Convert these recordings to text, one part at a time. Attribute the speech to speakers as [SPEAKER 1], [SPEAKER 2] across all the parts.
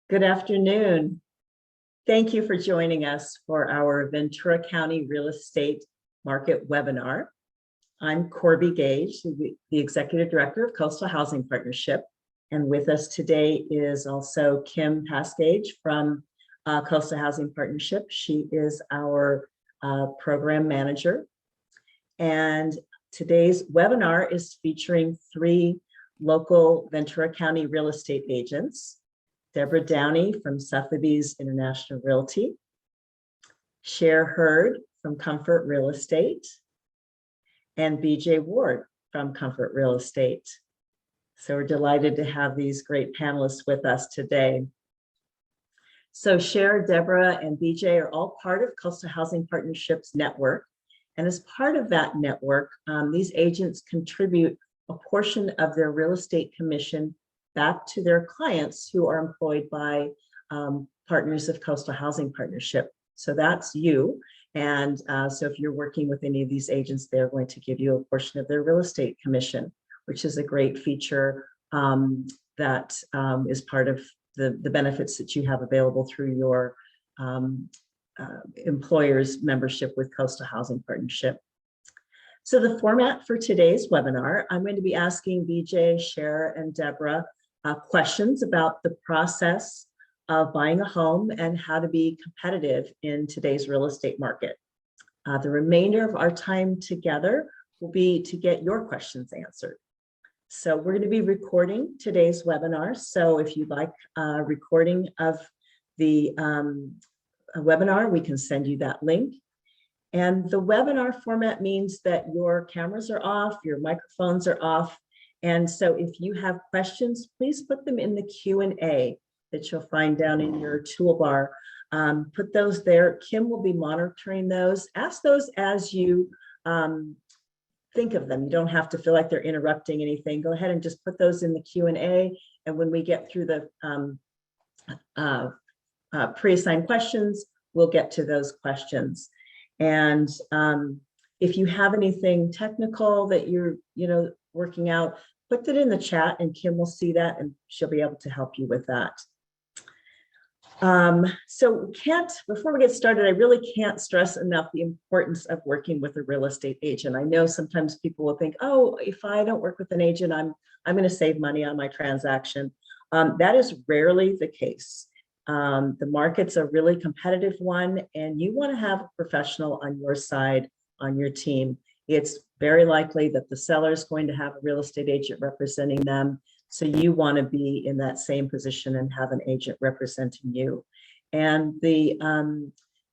[SPEAKER 1] Good afternoon. Thank you for joining us for our Ventura County Real Estate Market webinar. I'm Corby Gage, the Executive Director of Coastal Housing Partnership. And with us today is also Kim Pascage from Coastal Housing Partnership. She is our program manager. And today's webinar is featuring three local Ventura County real estate agents: Deborah Downey from Sotheby's International Realty, Cher Hurd from Comfort Real Estate, and BJ Ward from Comfort Real Estate. So we're delighted to have these great panelists with us today. So Cher, Deborah, and BJ are all part of Coastal Housing Partnership's network. And as part of that network, these agents contribute a portion of their real estate commission back to their clients who are employed by partners of Coastal Housing Partnership. So that's you. And so if you're working with any of these agents, they're going to give you a portion of their real estate commission, which is a great feature that is part of the benefits that you have available through your employer's membership with Coastal Housing Partnership. So the format for today's webinar, I'm going to be asking BJ, Cher, and Deborah questions about the process of buying a home and how to be competitive in today's real estate market. The remainder of our time together will be to get your questions answered. So we're going to be recording today's webinar. So if you'd like a recording of the webinar, we can send you that link. And the webinar format means that your cameras are off, your microphones are off. And so if you have questions, please put them in the Q&A that you'll find down in your toolbar. Put those there. Kim will be monitoring those. Ask those as you think of them. You don't have to feel like they're interrupting anything. Go ahead and just put those in the Q&A. And when we get through the pre-assigned questions, we'll get to those questions. And if you have anything technical that you're working out, put it in the chat and Kim will see that and she'll be able to help you with that. So before we get started, I really can't stress enough the importance of working with a real estate agent. I know sometimes people will think, oh, if I don't work with an agent, I'm going to save money on my transaction. That is rarely the case. The market's a really competitive one, and you want to have a professional on your side, on your team. It's very likely that the seller is going to have a real estate agent representing them. So you want to be in that same position and have an agent representing you. And the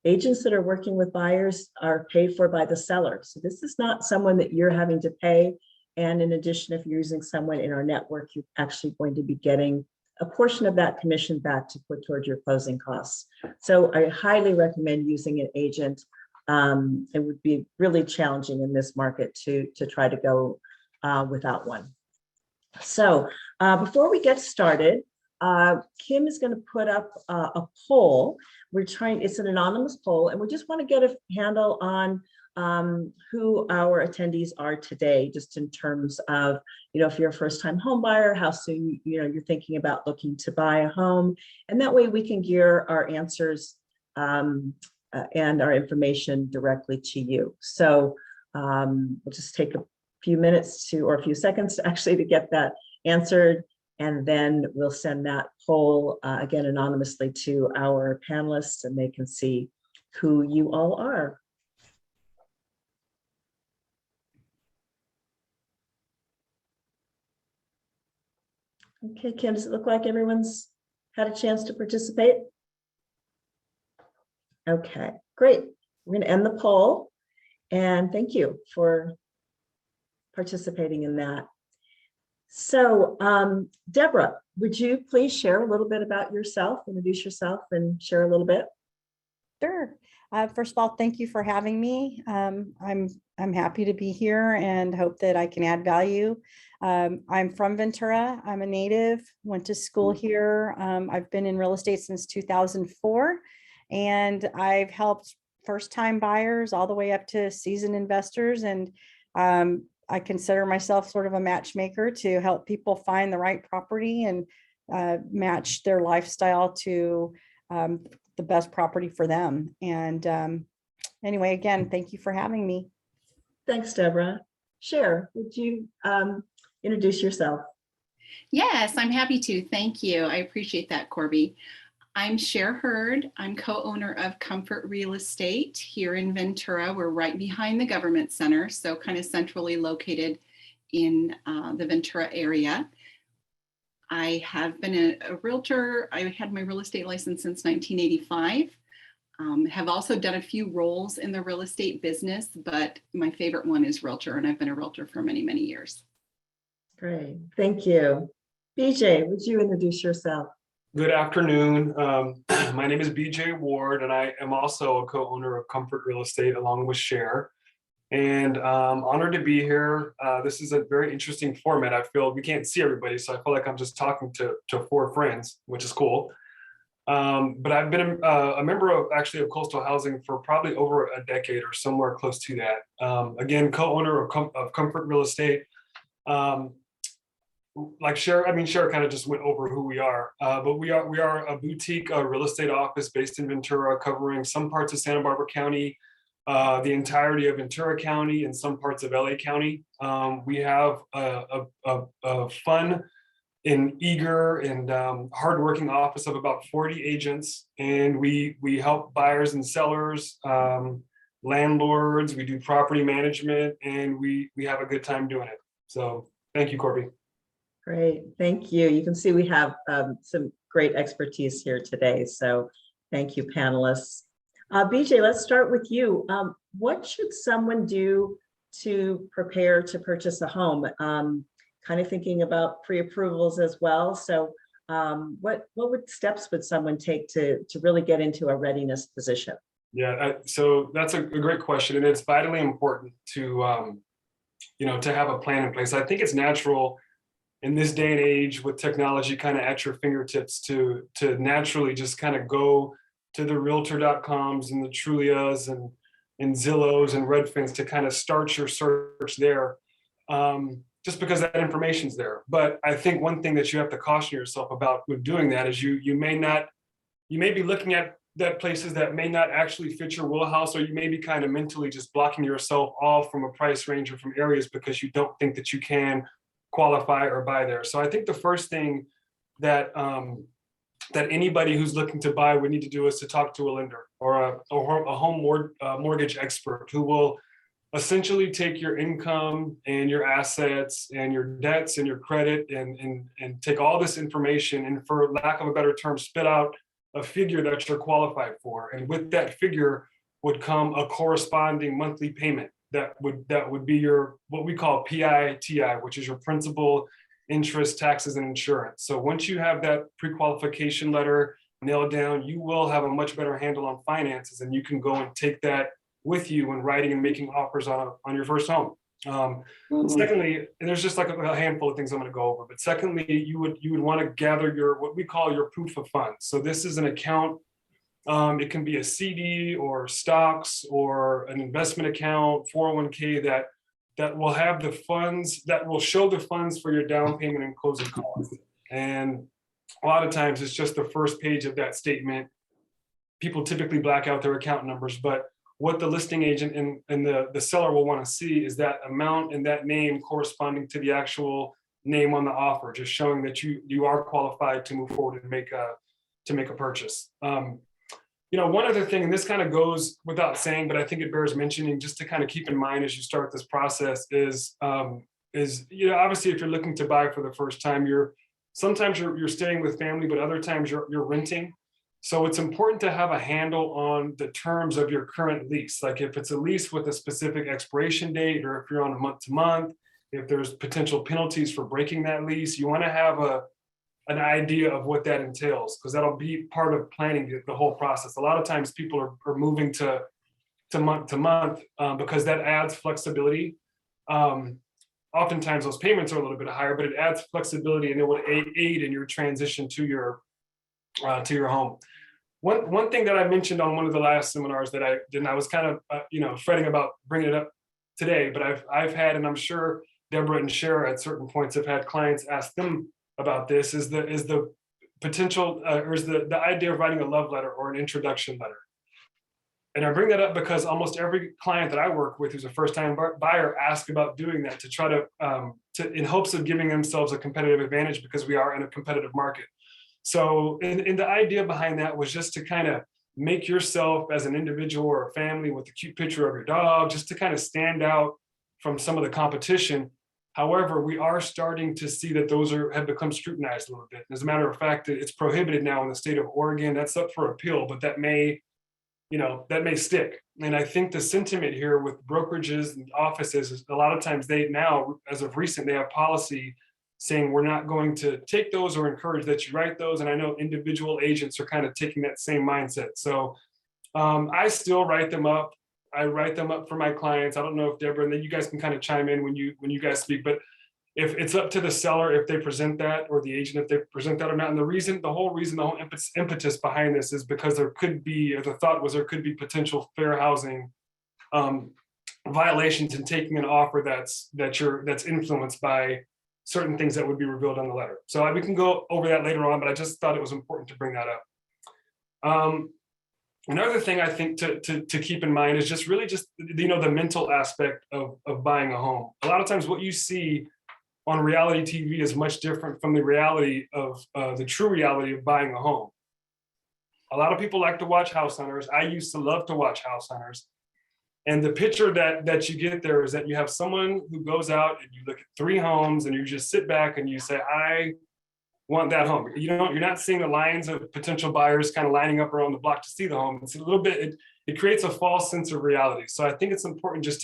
[SPEAKER 1] agents that are working with buyers are paid for by the seller. So this is not someone that you're having to pay. And in addition, if you're using someone in our network, you're actually going to be getting a portion of that commission back to put towards your closing costs. So I highly recommend using an agent. It would be really challenging in this market to try to go without one. So before we get started, Kim is going to put up a poll. It's an anonymous poll, and we just want to get a handle on who our attendees are today, just in terms of, if you're a first-time home buyer, how soon you're thinking about looking to buy a home, and that way we can gear our answers and our information directly to you. So we'll just take a few minutes or a few seconds actually to get that answered, and then we'll send that poll again anonymously to our panelists, and they can see who you all are. Okay, Kim, does it look like everyone's had a chance to participate? Okay, great. We're going to end the poll, and thank you for participating in that. So, Deborah, would you please share a little bit about yourself, introduce yourself, and share a little bit?
[SPEAKER 2] Sure. First of all, thank you for having me. I'm happy to be here and hope that I can add value. I'm from Ventura. I'm a native, went to school here. I've been in real estate since 2004, and I've helped first-time buyers all the way up to seasoned investors. And I consider myself sort of a matchmaker to help people find the right property and match their lifestyle to the best property for them. And anyway, again, thank you for having me.
[SPEAKER 1] Thanks, Deborah. Cher, would you introduce yourself?
[SPEAKER 3] Yes, I'm happy to. Thank you. I appreciate that, Corby. I'm Cher Hurd. I'm co-owner of Comfort Real Estate here in Ventura. We're right behind the government center, so kind of centrally located in the Ventura area. I have been a realtor. I had my real estate license since 1985. Have also done a few roles in the real estate business, but my favorite one is realtor, and I've been a realtor for many, many years.
[SPEAKER 1] Great, thank you. BJ, would you introduce yourself?
[SPEAKER 4] Good afternoon. My name is BJ Ward, and I am also a co-owner of Comfort Real Estate along with Cher. And honored to be here. This is a very interesting format. I feel we can't see everybody, so I feel like I'm just talking to four friends, which is cool. But I've been a member of Coastal Housing for probably over a decade or somewhere close to that. Again, co-owner of Comfort Real Estate. Like Cher kind of just went over who we are, but we are a boutique real estate office based in Ventura, covering some parts of Santa Barbara County, the entirety of Ventura County, and some parts of LA County. We have a fun and eager and hardworking office of about 40 agents, and we help buyers and sellers, landlords. We do property management, and we have a good time doing it. So thank you, Corby.
[SPEAKER 1] Great, thank you. You can see we have some great expertise here today. So thank you, panelists. BJ, let's start with you. What should someone do to prepare to purchase a home? Kind of thinking about pre-approvals as well. So what steps would someone take to really get into a readiness position?
[SPEAKER 4] Yeah, so that's a great question, and it's vitally important to to have a plan in place. I think it's natural in this day and age with technology kind of at your fingertips to naturally just kind of go to the Realtor.coms and the Trulias and Zillows and Redfins to kind of start your search there, just because that information's there. But I think one thing that you have to caution yourself about with doing that is you may be looking at that places that may not actually fit your wheelhouse, or you may be kind of mentally just blocking yourself off from a price range or from areas because you don't think that you can qualify or buy there. So I think the first thing that that anybody who's looking to buy would need to do is to talk to a lender or a home mortgage expert who will essentially take your income and your assets and your debts and your credit and take all this information and, for lack of a better term, spit out a figure that you're qualified for. And with that figure would come a corresponding monthly payment that would be your, what we call PITI, which is your principal, interest, taxes, and insurance. So once you have that pre-qualification letter nailed down, you will have a much better handle on finances, and you can go and take that with you when writing and making offers on your first home. Secondly, and there's just like a handful of things I'm going to go over, but secondly, you would want to gather your, what we call your proof of funds. So this is an account. It can be a CD or stocks or an investment account, 401k that will have the funds, that will show the funds for your down payment and closing costs. And a lot of times it's just the first page of that statement. People typically black out their account numbers, but what the listing agent and the seller will want to see is that amount and that name corresponding to the actual name on the offer, just showing that you are qualified to move forward and make a purchase. One other thing, and this kind of goes without saying, but I think it bears mentioning just to kind of keep in mind as you start this process is obviously if you're looking to buy for the first time, sometimes you're staying with family, but other times you're renting. So it's important to have a handle on the terms of your current lease. Like if it's a lease with a specific expiration date, or if you're on a month to month, if there's potential penalties for breaking that lease, you want to have an idea of what that entails, because that'll be part of planning the whole process. A lot of times people are moving to month to month because that adds flexibility. Oftentimes those payments are a little bit higher, but it adds flexibility and it will aid in your transition to your home. One thing that I mentioned on one of the last seminars that I did, and I was kind of fretting about bringing it up today, but I've had, and I'm sure Deborah and Cher at certain points have had clients ask them about this, is the potential, or is the idea of writing a love letter or an introduction letter. And I bring that up because almost every client that I work with who's a first-time buyer asks about doing that to try to in hopes of giving themselves a competitive advantage, because we are in a competitive market. So, and the idea behind that was just to kind of make yourself as an individual or a family with a cute picture of your dog, just to kind of stand out from some of the competition. However, we are starting to see that those have become scrutinized a little bit. As a matter of fact, it's prohibited now in the state of Oregon. That's up for appeal, but that may stick. And I think the sentiment here with brokerages and offices is a lot of times they now, as of recent, they have policy saying we're not going to take those or encourage that you write those. And I know individual agents are kind of taking that same mindset. So I still write them up. I write them up for my clients. I don't know if Deborah, and then you guys can kind of chime in when you guys speak, but if it's up to the seller, if they present that, or the agent, if they present that or not. And the whole impetus behind this is because there could be, or the thought was there could be potential fair housing violations in taking an offer that's influenced by certain things that would be revealed on the letter. So we can go over that later on, but I just thought it was important to bring that up. Another thing I think to keep in mind is just really the mental aspect of buying a home. A lot of times what you see on reality TV is much different from the reality of the true reality of buying a home. A lot of people like to watch house hunters. I used to love to watch house hunters. And the picture that you get there is that you have someone who goes out and you look at 3 homes and you just sit back and you say, I want that home. You're not seeing the lines of potential buyers kind of lining up around the block to see the home. It's a little bit, it creates a false sense of reality. So I think it's important just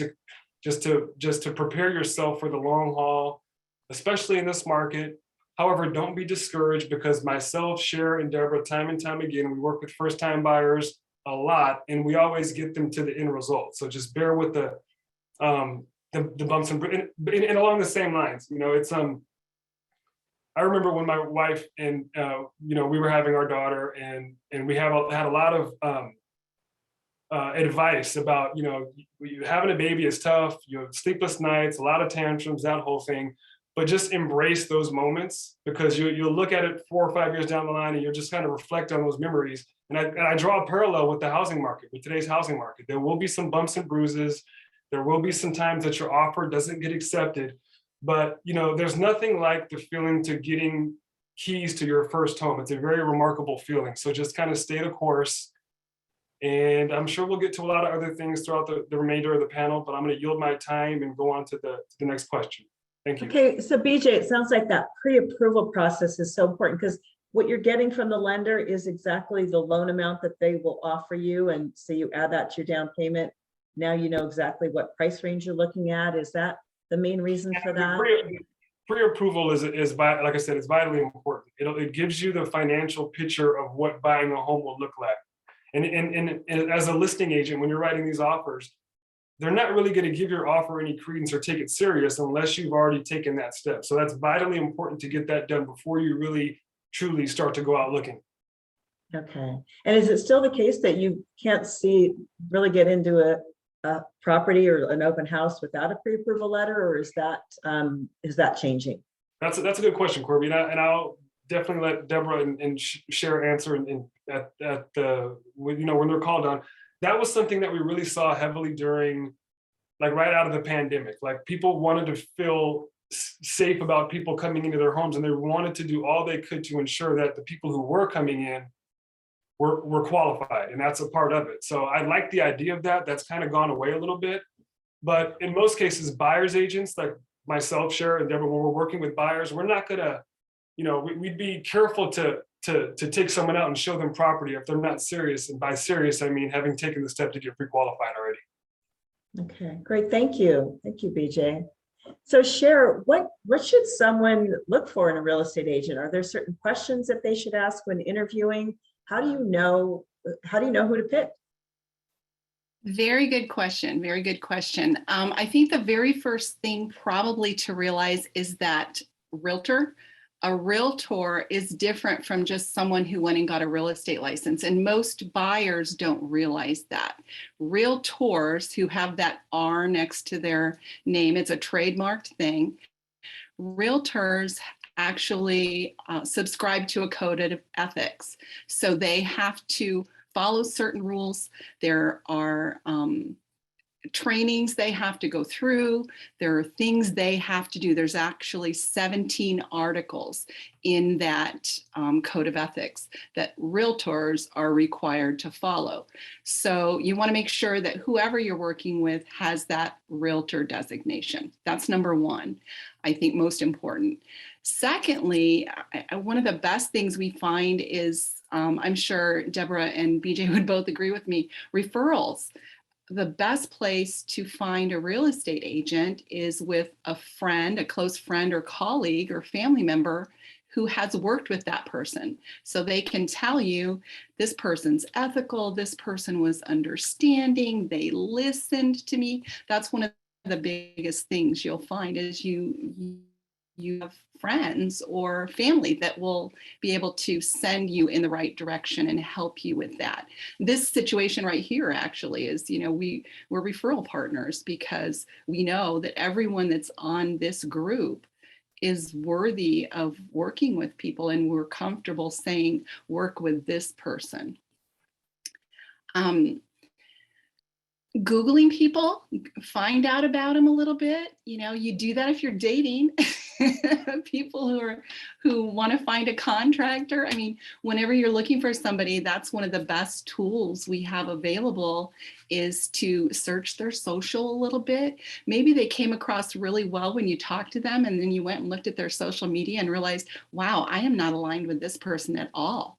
[SPEAKER 4] to prepare yourself for the long haul, especially in this market. However, don't be discouraged, because myself, Cher, and Deborah, time and time again, we work with first-time buyers a lot, and we always get them to the end result. So just bear with the bumps and along the same lines. It's I remember when my wife and we were having our daughter, and we had a lot of advice about having a baby is tough. You have sleepless nights, a lot of tantrums, that whole thing. But just embrace those moments, because you'll look at it 4 or 5 years down the line, and you'll just kind of reflect on those memories. And I draw a parallel with the housing market, with today's housing market. There will be some bumps and bruises. There will be some times that your offer doesn't get accepted. But there's nothing like the feeling to getting keys to your first home. It's a very remarkable feeling. So just kind of stay the course. And I'm sure we'll get to a lot of other things throughout the remainder of the panel, but I'm going to yield my time and go on to the next question. Thank you. Okay,
[SPEAKER 1] so BJ, it sounds like that pre-approval process is so important, because what you're getting from the lender is exactly the loan amount that they will offer you. And so you add that to your down payment. Now you know exactly what price range you're looking at. Is that the main reason for that?
[SPEAKER 4] Pre-approval is like I said, it's vitally important. It gives you the financial picture of what buying a home will look like. And as a listing agent, when you're writing these offers, they're not really going to give your offer any credence or take it serious unless you've already taken that step. So that's vitally important to get that done before you really truly start to go out looking.
[SPEAKER 1] Okay. And is it still the case that you can't really get into a property or an open house without a pre-approval letter, or is that changing?
[SPEAKER 4] That's a good question, Corby, and I'll definitely let Deborah and Cher answer at when they're called on. That was something that we really saw heavily during, like, right out of the pandemic. Like, people wanted to feel safe about people coming into their homes, and they wanted to do all they could to ensure that the people who were coming in were qualified, and that's a part of it. So I like the idea of that. That's kind of gone away a little bit, but in most cases, buyers agents like myself, Cher, and Deborah, when we're working with buyers, we're not gonna, we'd be careful to take someone out and show them property if they're not serious. And by serious, I mean having taken the step to get pre-qualified already.
[SPEAKER 1] Okay, great. Thank you. Thank you, BJ. So Cher, what should someone look for in a real estate agent? Are there certain questions that they should ask when interviewing? How do you know who to pick?
[SPEAKER 3] Very good question. Very good question. I think the very first thing probably to realize is that a realtor is different from just someone who went and got a real estate license. And most buyers don't realize that. Realtors who have that R next to their name, it's a trademarked thing. Realtors actually subscribe to a code of ethics. So they have to follow certain rules. There are trainings they have to go through. There are things they have to do. There's actually 17 articles in that code of ethics that realtors are required to follow. So you want to make sure that whoever you're working with has that realtor designation. That's number one, I think most important. Secondly, one of the best things we find is, I'm sure Deborah and BJ would both agree with me, referrals. The best place to find a real estate agent is with a friend, a close friend or colleague or family member who has worked with that person. So they can tell you, this person's ethical, this person was understanding, they listened to me. That's one of the biggest things you'll find is you have friends or family that will be able to send you in the right direction and help you with that. This situation right here actually is, we're referral partners because we know that everyone that's on this group is worthy of working with people, and we're comfortable saying, work with this person. Googling people, find out about them a little bit. You do that if you're dating people who want to find a contractor. I mean, whenever you're looking for somebody, that's one of the best tools we have available is to search their social a little bit. Maybe they came across really well when you talked to them, and then you went and looked at their social media and realized, wow, I am not aligned with this person at all.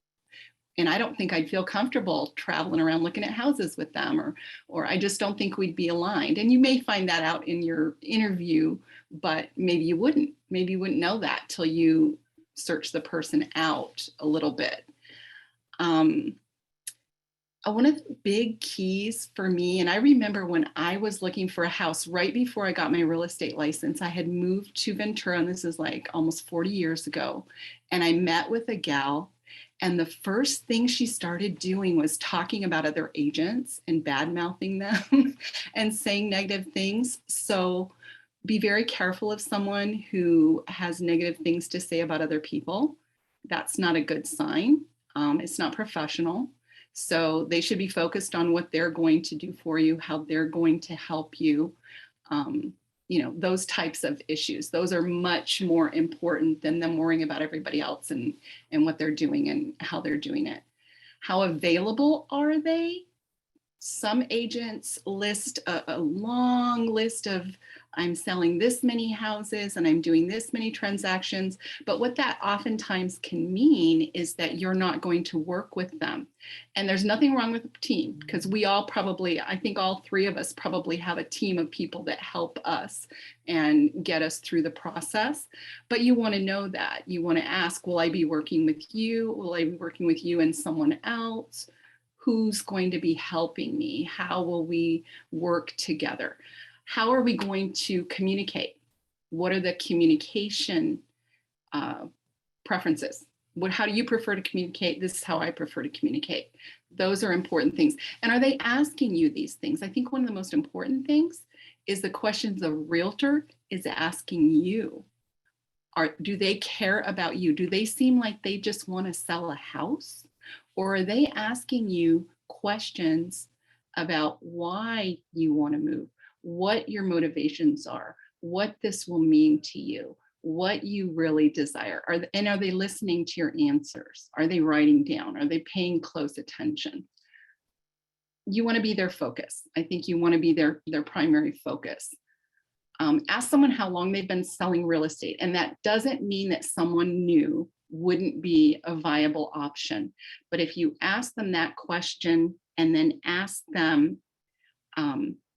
[SPEAKER 3] And I don't think I'd feel comfortable traveling around looking at houses with them, or I just don't think we'd be aligned. And you may find that out in your interview, but maybe you wouldn't. Maybe you wouldn't know that till you search the person out a little bit. One of the big keys for me, and I remember when I was looking for a house right before I got my real estate license, I had moved to Ventura, and this is like almost 40 years ago, and I met with a gal. And the first thing she started doing was talking about other agents and bad-mouthing them and saying negative things. So be very careful of someone who has negative things to say about other people. That's not a good sign. It's not professional. So they should be focused on what they're going to do for you, how they're going to help you. Those types of issues, those are much more important than them worrying about everybody else and what they're doing and how they're doing it. How available are they? Some agents list a long list of, I'm selling this many houses and I'm doing this many transactions. But what that oftentimes can mean is that you're not going to work with them. And there's nothing wrong with a team, because we all probably, I think all three of us probably have a team of people that help us and get us through the process. But you want to know that. You want to ask, will I be working with you? Will I be working with you and someone else? Who's going to be helping me? How will we work together? How are we going to communicate? What are the communication preferences? How do you prefer to communicate? This is how I prefer to communicate. Those are important things. And are they asking you these things? I think one of the most important things is the questions the realtor is asking you. Do they care about you? Do they seem like they just want to sell a house? Or are they asking you questions about why you want to move, what your motivations are, what this will mean to you, what you really desire? Are they listening to your answers? Are they writing down? Are they paying close attention? You want to be their focus. I think you want to be their primary focus. Ask someone how long they've been selling real estate. And that doesn't mean that someone new wouldn't be a viable option. But if you ask them that question and then ask them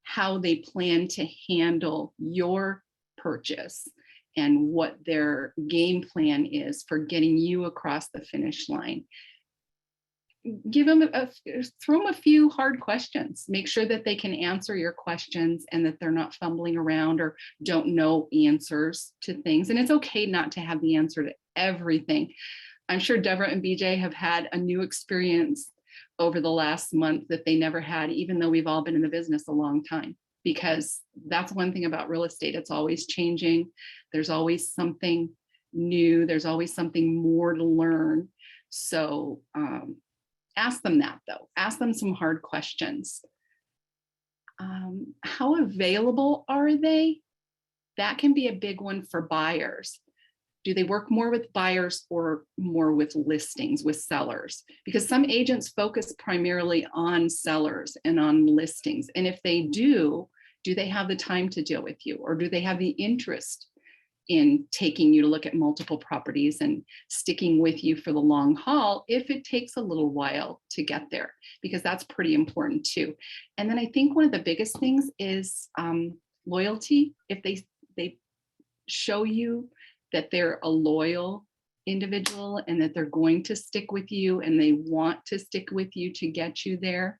[SPEAKER 3] how they plan to handle your purchase and what their game plan is for getting you across the finish line, throw them a few hard questions. Make sure that they can answer your questions and that they're not fumbling around or don't know answers to things. And it's okay not to have the answer to everything. I'm sure Deborah and BJ have had a new experience over the last month that they never had, even though we've all been in the business a long time, because that's one thing about real estate. It's always changing. There's always something new. There's always something more to learn. So ask them that though. Ask them some hard questions. How available are they? That can be a big one for buyers. Do they work more with buyers or more with listings, with sellers? Because some agents focus primarily on sellers and on listings. And if they do they have the time to deal with you? Or do they have the interest in taking you to look at multiple properties and sticking with you for the long haul if it takes a little while to get there? Because that's pretty important too. And then I think one of the biggest things is loyalty. If they show you that they're a loyal individual and that they're going to stick with you and they want to stick with you to get you there,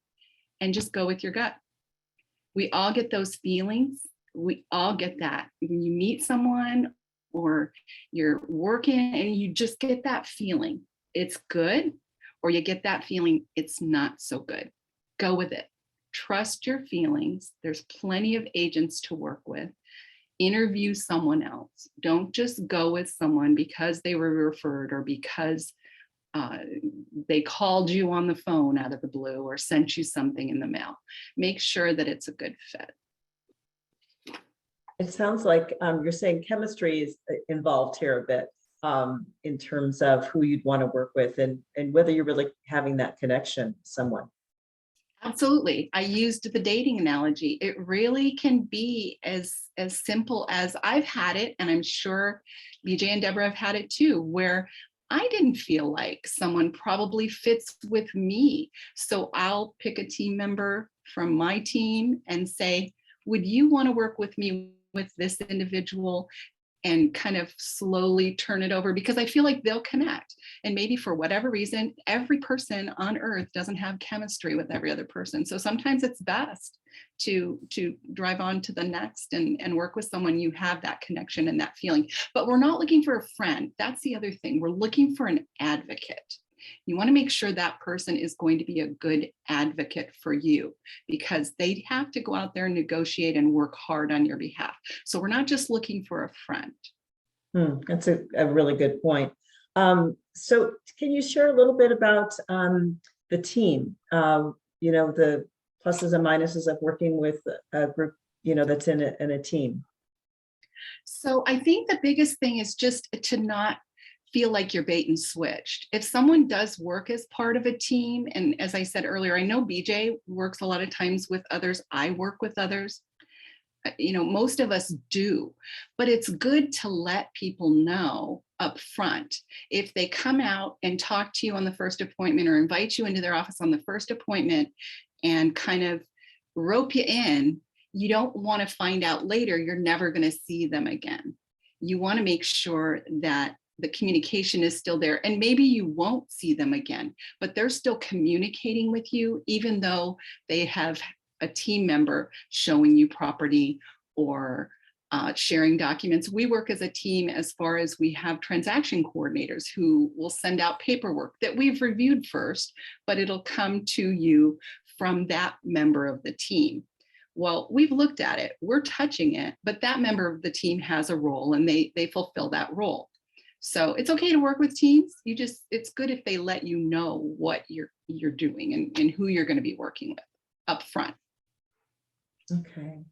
[SPEAKER 3] and just go with your gut. We all get those feelings. We all get that. When you meet someone or you're working and you just get that feeling, it's good, or you get that feeling, it's not so good. Go with it. Trust your feelings. There's plenty of agents to work with. Interview someone else. Don't just go with someone because they were referred or because they called you on the phone out of the blue or sent you something in the mail. Make sure that it's a good fit.
[SPEAKER 1] It sounds like you're saying chemistry is involved here a bit in terms of who you'd want to work with and whether you're really having that connection with someone.
[SPEAKER 3] Absolutely. I used the dating analogy. It really can be as simple as I've had it, and I'm sure BJ and Deborah have had it too, where I didn't feel like someone probably fits with me. So I'll pick a team member from my team and say, would you want to work with me with this individual? And kind of slowly turn it over, because I feel like they'll connect. And maybe for whatever reason, every person on earth doesn't have chemistry with every other person. So sometimes it's best to drive on to the next and work with someone you have that connection and that feeling. But we're not looking for a friend. That's the other thing. We're looking for an advocate. You want to make sure that person is going to be a good advocate for you, because they have to go out there and negotiate and work hard on your behalf. So we're not just looking for a friend.
[SPEAKER 1] That's a really good point. So can you share a little bit about the team, the pluses and minuses of working with a group, that's in a team?
[SPEAKER 3] So I think the biggest thing is just to not feel like you're bait and switched. If someone does work as part of a team, and as I said earlier, I know BJ works a lot of times with others. I work with others. Most of us do, but it's good to let people know up front. If they come out and talk to you on the first appointment or invite you into their office on the first appointment and kind of rope you in, you don't want to find out later you're never going to see them again. You want to make sure that the communication is still there, and maybe you won't see them again, but they're still communicating with you, even though they have a team member showing you property or sharing documents. We work as a team as far as we have transaction coordinators who will send out paperwork that we've reviewed first, but it'll come to you from that member of the team. Well, we've looked at it, we're touching it, but that member of the team has a role and they fulfill that role. So it's okay to work with teams. It's good if they let you know what you're doing and who you're going to be working with up front.
[SPEAKER 1] Okay,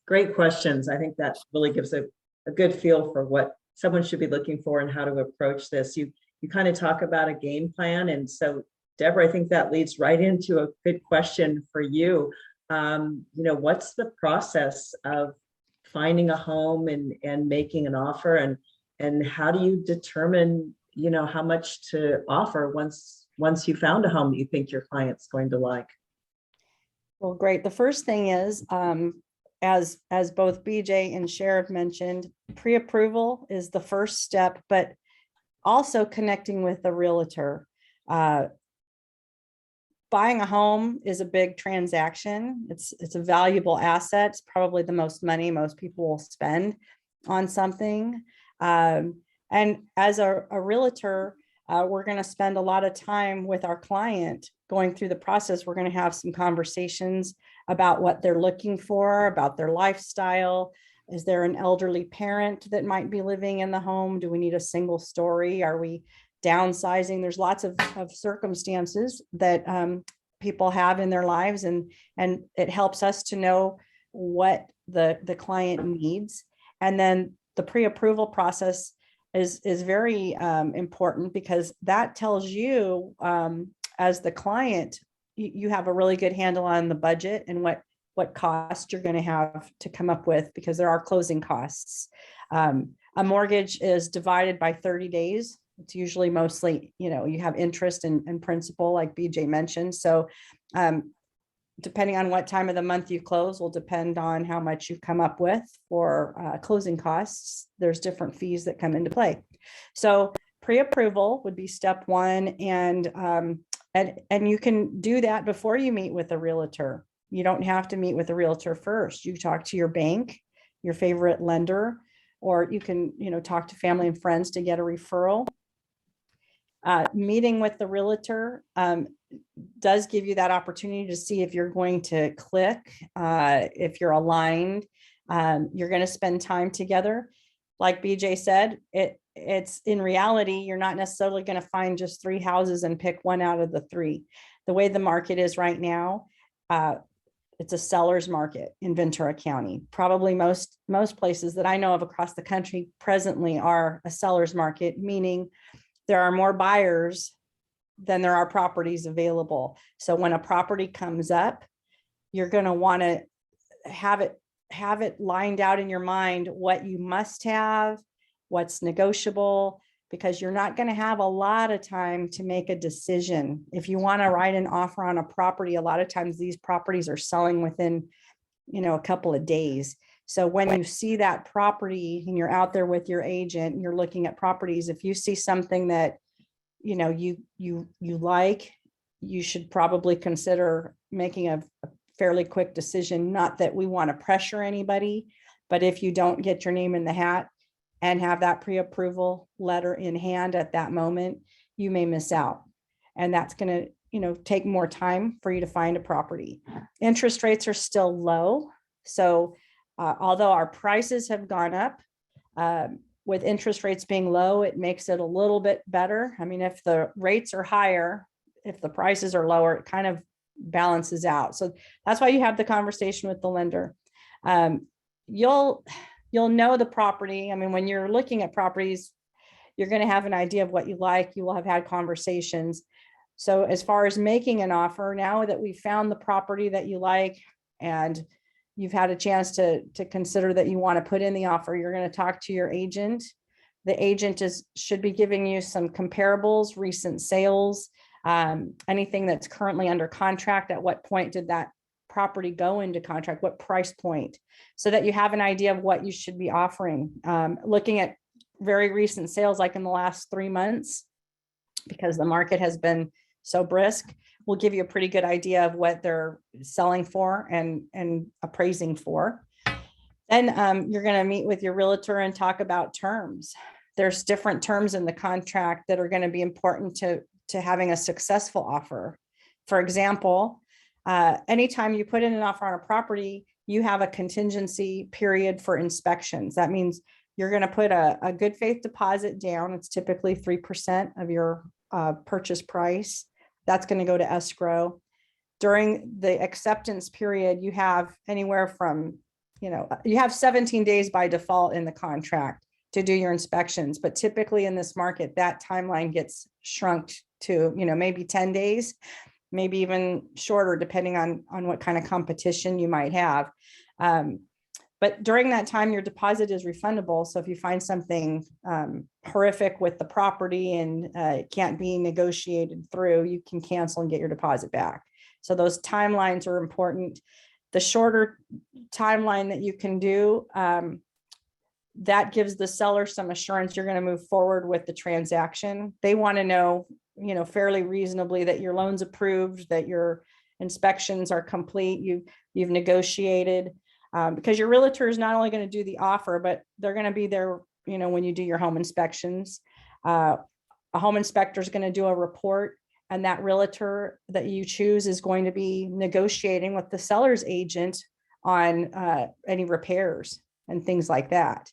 [SPEAKER 1] great questions. I think that really gives a good feel for what someone should be looking for and how to approach this. You kind of talk about a game plan. And so, Deborah, I think that leads right into a good question for you. What's the process of finding a home and making an offer, and how do you determine, how much to offer once you found a home that you think your client's going to like?
[SPEAKER 2] Well, great. The first thing is, as both BJ and Sheriff mentioned, pre-approval is the first step, but also connecting with a realtor. Buying a home is a big transaction. It's a valuable asset. It's probably the most money most people will spend on something. And as a realtor, we're going to spend a lot of time with our client going through the process. We're going to have some conversations about what they're looking for, about their lifestyle, Is there an elderly parent that might be living in the home? Do we need a single story? Are we downsizing? There's lots of circumstances that people have in their lives, and it helps us to know what the client needs. And then the pre-approval process is very important, because that tells you as the client, you have a really good handle on the budget and what cost you're going to have to come up with, because there are closing costs. A mortgage is divided by 30 days. It's usually mostly, you have interest and principal, like BJ mentioned. So depending on what time of the month you close will depend on how much you come up with for closing costs. There's different fees that come into play. So pre-approval would be step one. And you can do that before you meet with a realtor. You don't have to meet with a realtor first. You talk to your bank, your favorite lender, or you can, talk to family and friends to get a referral. Meeting with the realtor does give you that opportunity to see if you're going to click, if you're aligned. You're going to spend time together. Like BJ said, it's in reality, you're not necessarily going to find just 3 houses and pick one out of the 3. The way the market is right now, it's a seller's market in Ventura County. Probably most places that I know of across the country presently are a seller's market, meaning there are more buyers than there are properties available. So when a property comes up, you're going to want to have it lined out in your mind what you must have, what's negotiable, because you're not going to have a lot of time to make a decision. If you want to write an offer on a property, a lot of times these properties are selling within, a couple of days. So when you see that property and you're out there with your agent, and you're looking at properties, if you see something that, you like, you should probably consider making a fairly quick decision. Not that we want to pressure anybody, but if you don't get your name in the hat and have that pre-approval letter in hand at that moment, you may miss out. And that's going to, take more time for you to find a property. Interest rates are still low. So although our prices have gone up, with interest rates being low, it makes it a little bit better. I mean, if the rates are higher, if the prices are lower, it kind of balances out. So that's why you have the conversation with the lender. You'll know the property. I mean, when you're looking at properties, you're going to have an idea of what you like. You will have had conversations. So as far as making an offer, now that we've found the property that you like and you've had a chance to consider that you want to put in the offer, you're going to talk to your agent. The agent should be giving you some comparables, recent sales, anything that's currently under contract. At what point did that property go into contract? What price point? So that you have an idea of what you should be offering. Looking at very recent sales, like in the last 3 months, because the market has been so brisk, will give you a pretty good idea of what they're selling for and appraising for. Then you're going to meet with your realtor and talk about terms. There's different terms in the contract that are going to be important to having a successful offer. For example, anytime you put in an offer on a property, you have a contingency period for inspections. That means you're going to put a good faith deposit down. It's typically 3% of your purchase price. That's going to go to escrow. During the acceptance period, you have anywhere from, you have 17 days by default in the contract to do your inspections. But typically in this market, that timeline gets shrunk to, maybe 10 days, maybe even shorter, depending on what kind of competition you might have. But during that time, your deposit is refundable. So if you find something horrific with the property and it can't be negotiated through, you can cancel and get your deposit back. So those timelines are important. The shorter timeline that you can do, that gives the seller some assurance you're going to move forward with the transaction. They want to know, fairly reasonably that your loan's approved, that your inspections are complete, you've negotiated. Because your realtor is not only going to do the offer, but they're going to be there, when you do your home inspections. A home inspector is going to do a report, and that realtor that you choose is going to be negotiating with the seller's agent on any repairs. and things like that.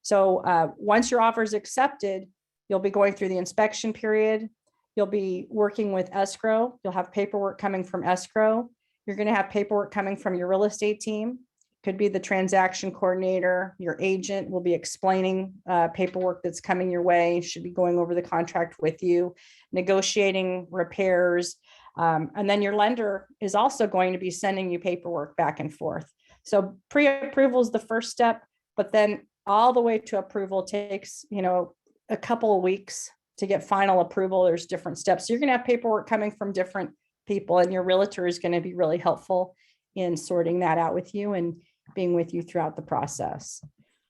[SPEAKER 2] So once your offer is accepted, you'll be going through the inspection period. You'll be working with escrow. You'll have paperwork coming from escrow. You're going to have paperwork coming from your real estate team. Could be the transaction coordinator. Your agent will be explaining paperwork that's coming your way, should be going over the contract with you, negotiating repairs. And then your lender is also going to be sending you paperwork back and forth. So pre-approval is the first step, but then all the way to approval takes, a couple of weeks to get final approval. There's different steps. So you're going to have paperwork coming from different people, and your realtor is going to be really helpful in sorting that out with you and being with you throughout the process.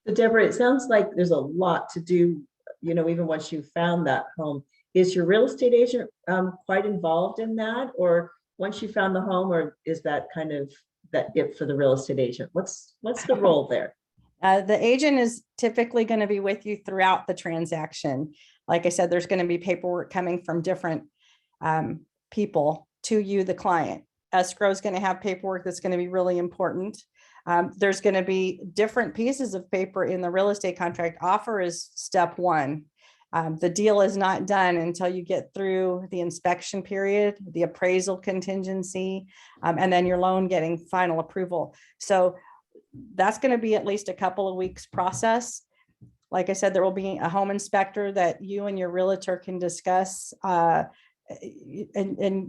[SPEAKER 1] So Deborah, it sounds like there's a lot to do, even once you found that home. Is your real estate agent quite involved in that? Or once you found the home, or is that kind of it for the real estate agent? What's the role there?
[SPEAKER 2] The agent is typically going to be with you throughout the transaction. Like I said, there's going to be paperwork coming from different people to you, the client. Escrow is going to have paperwork that's going to be really important. There's going to be different pieces of paper in the real estate contract. Offer is step one. The deal is not done until you get through the inspection period, the appraisal contingency, and then your loan getting final approval. So that's going to be at least a couple of weeks process. Like I said, there will be a home inspector that you and your realtor can discuss, and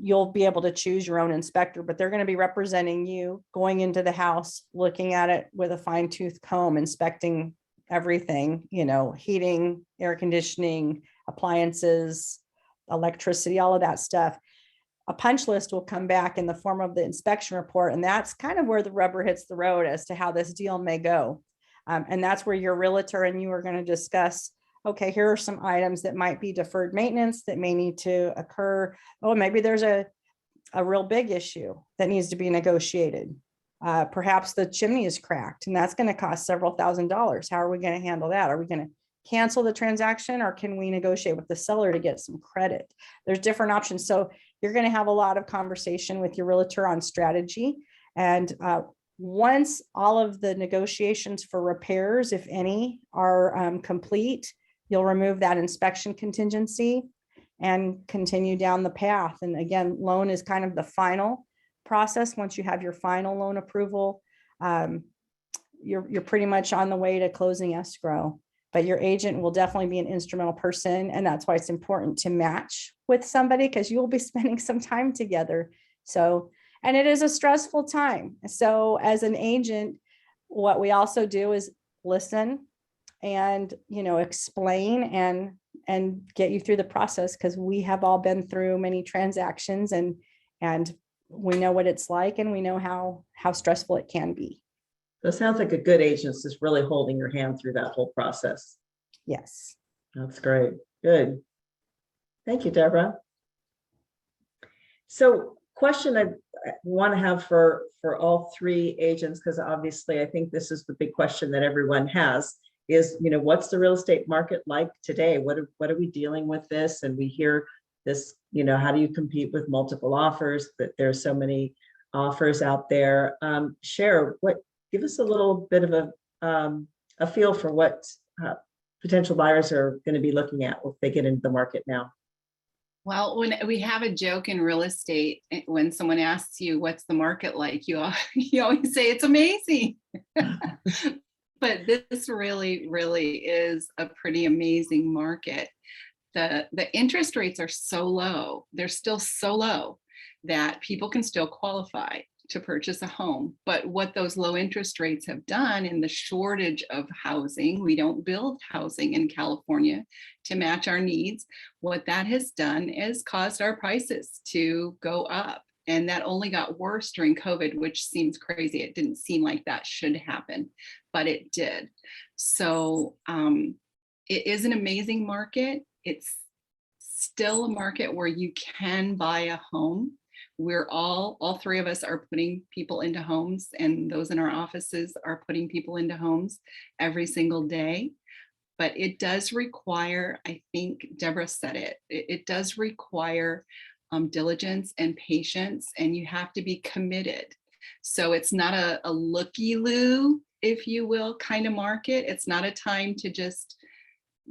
[SPEAKER 2] you'll be able to choose your own inspector, but they're going to be representing you, going into the house, looking at it with a fine-tooth comb, inspecting everything, heating, air conditioning, appliances, electricity, all of that stuff. A punch list will come back in the form of the inspection report. And that's kind of where the rubber hits the road as to how this deal may go. And that's where your realtor and you are going to discuss, okay, here are some items that might be deferred maintenance that may need to occur. Oh, maybe there's a real big issue that needs to be negotiated. Perhaps the chimney is cracked and that's going to cost several $1,000s. How are we going to handle that? Are we going to cancel the transaction, or can we negotiate with the seller to get some credit? There's different options. So you're going to have a lot of conversation with your realtor on strategy. And once all of the negotiations for repairs, if any, are complete, you'll remove that inspection contingency and continue down the path. And again, loan is kind of the final process. Once you have your final loan approval, you're pretty much on the way to closing escrow. But your agent will definitely be an instrumental person. And that's why it's important to match with somebody, because you will be spending some time together. So, and it is a stressful time. So as an agent, what we also do is listen and, explain and get you through the process, because we have all been through many transactions and we know what it's like, and we know how stressful it can be.
[SPEAKER 1] So it sounds like a good agent is really holding your hand through that whole process.
[SPEAKER 2] Yes.
[SPEAKER 1] That's great. Good. Thank you, Deborah. So question I want to have for all three agents, because obviously I think this is the big question that everyone has, is, what's the real estate market like today? What are we dealing with this? And we hear this, how do you compete with multiple offers, that there's so many offers out there. Give us a little bit of a feel for what potential buyers are going to be looking at if they get into the market now.
[SPEAKER 3] Well, when we have a joke in real estate, when someone asks you what's the market like, you always say it's amazing. But this really, really is a pretty amazing market. The interest rates are so low. They're still so low that people can still qualify to purchase a home. But what those low interest rates have done in the shortage of housing, we don't build housing in California to match our needs. What that has done is caused our prices to go up. And that only got worse during COVID, which seems crazy. It didn't seem like that should happen, but it did. So it is an amazing market. It's still a market where you can buy a home. We're all three of us are putting people into homes, and those in our offices are putting people into homes every single day. But it does require, I think Deborah said it, it does require diligence and patience, and you have to be committed. So it's not a looky-loo. if you will, kind of market. It's not a time to just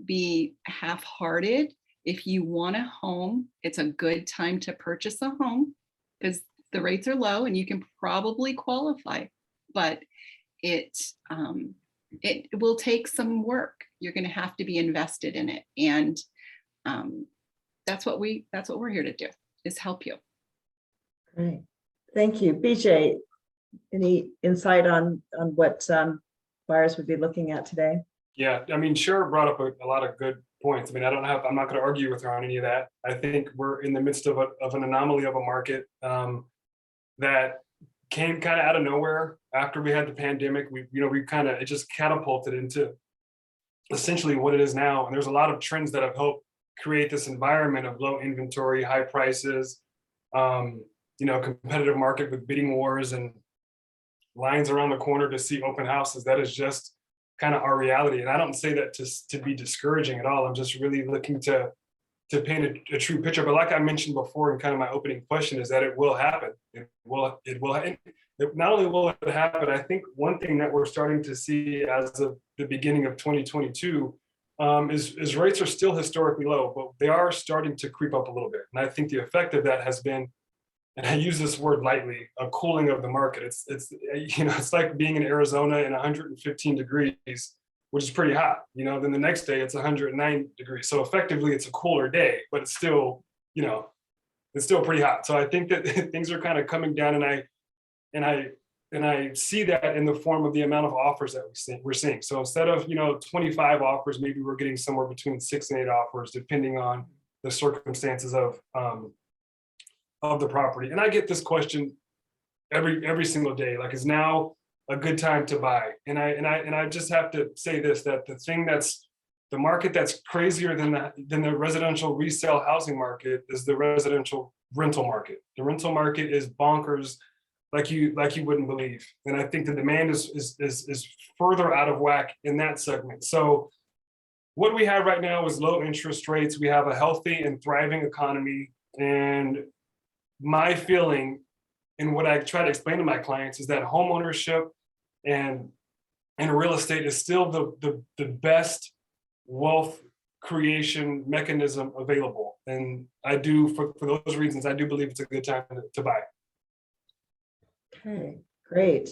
[SPEAKER 3] be half-hearted. If you want a home, it's a good time to purchase a home because the rates are low and you can probably qualify, but it will take some work. You're going to have to be invested in it. And that's what we're here to do, is help you.
[SPEAKER 1] Great. Thank you. BJ, any insight on what buyers would be looking at today?
[SPEAKER 4] Yeah, I mean, Cher brought up a lot of good points. I mean, I'm not going to argue with her on any of that. I think we're in the midst of an anomaly of a market that came kind of out of nowhere after we had the pandemic. It just catapulted into essentially what it is now. And there's a lot of trends that have helped create this environment of low inventory, high prices, competitive market with bidding wars and lines around the corner to see open houses. That is just kind of our reality. And I don't say that to be discouraging at all. I'm just really looking to paint a true picture. But like I mentioned before in kind of my opening question, is that it will happen. Not only will it happen, I think one thing that we're starting to see as of the beginning of 2022 is rates are still historically low, but they are starting to creep up a little bit. And I think the effect of that has been, and I use this word lightly, a cooling of the market. It's like being in Arizona in 115 degrees, which is pretty hot. Then the next day it's 109 degrees. So effectively it's a cooler day, but it's still pretty hot. So I think that things are kind of coming down, and I see that in the form of the amount of offers that we're seeing. So instead of 25 offers, maybe we're getting somewhere between 6 and 8 offers, depending on the circumstances of the property. And I get this question every single day, like, is now a good time to buy? And I just have to say this, that the market that's crazier than the residential resale housing market is the residential rental market. The rental market is bonkers, like you wouldn't believe. And I think the demand is further out of whack in that segment. So what we have right now is low interest rates. We have a healthy and thriving economy. And my feeling, and what I try to explain to my clients, is that home ownership and real estate is still the best wealth creation mechanism available. And I do, for those reasons, I do believe it's a good time to buy.
[SPEAKER 1] Okay, great.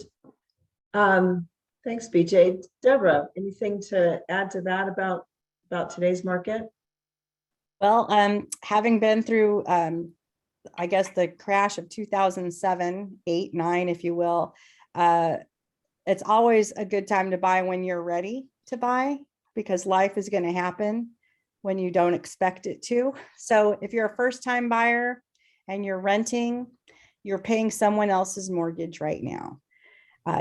[SPEAKER 1] Thanks, BJ. Deborah, anything to add to that about today's market?
[SPEAKER 2] Well, having been through, I guess, the crash of 2007, 8, 9, if you will, it's always a good time to buy when you're ready to buy, because life is going to happen when you don't expect it to. So if you're a first-time buyer and you're renting, you're paying someone else's mortgage right now.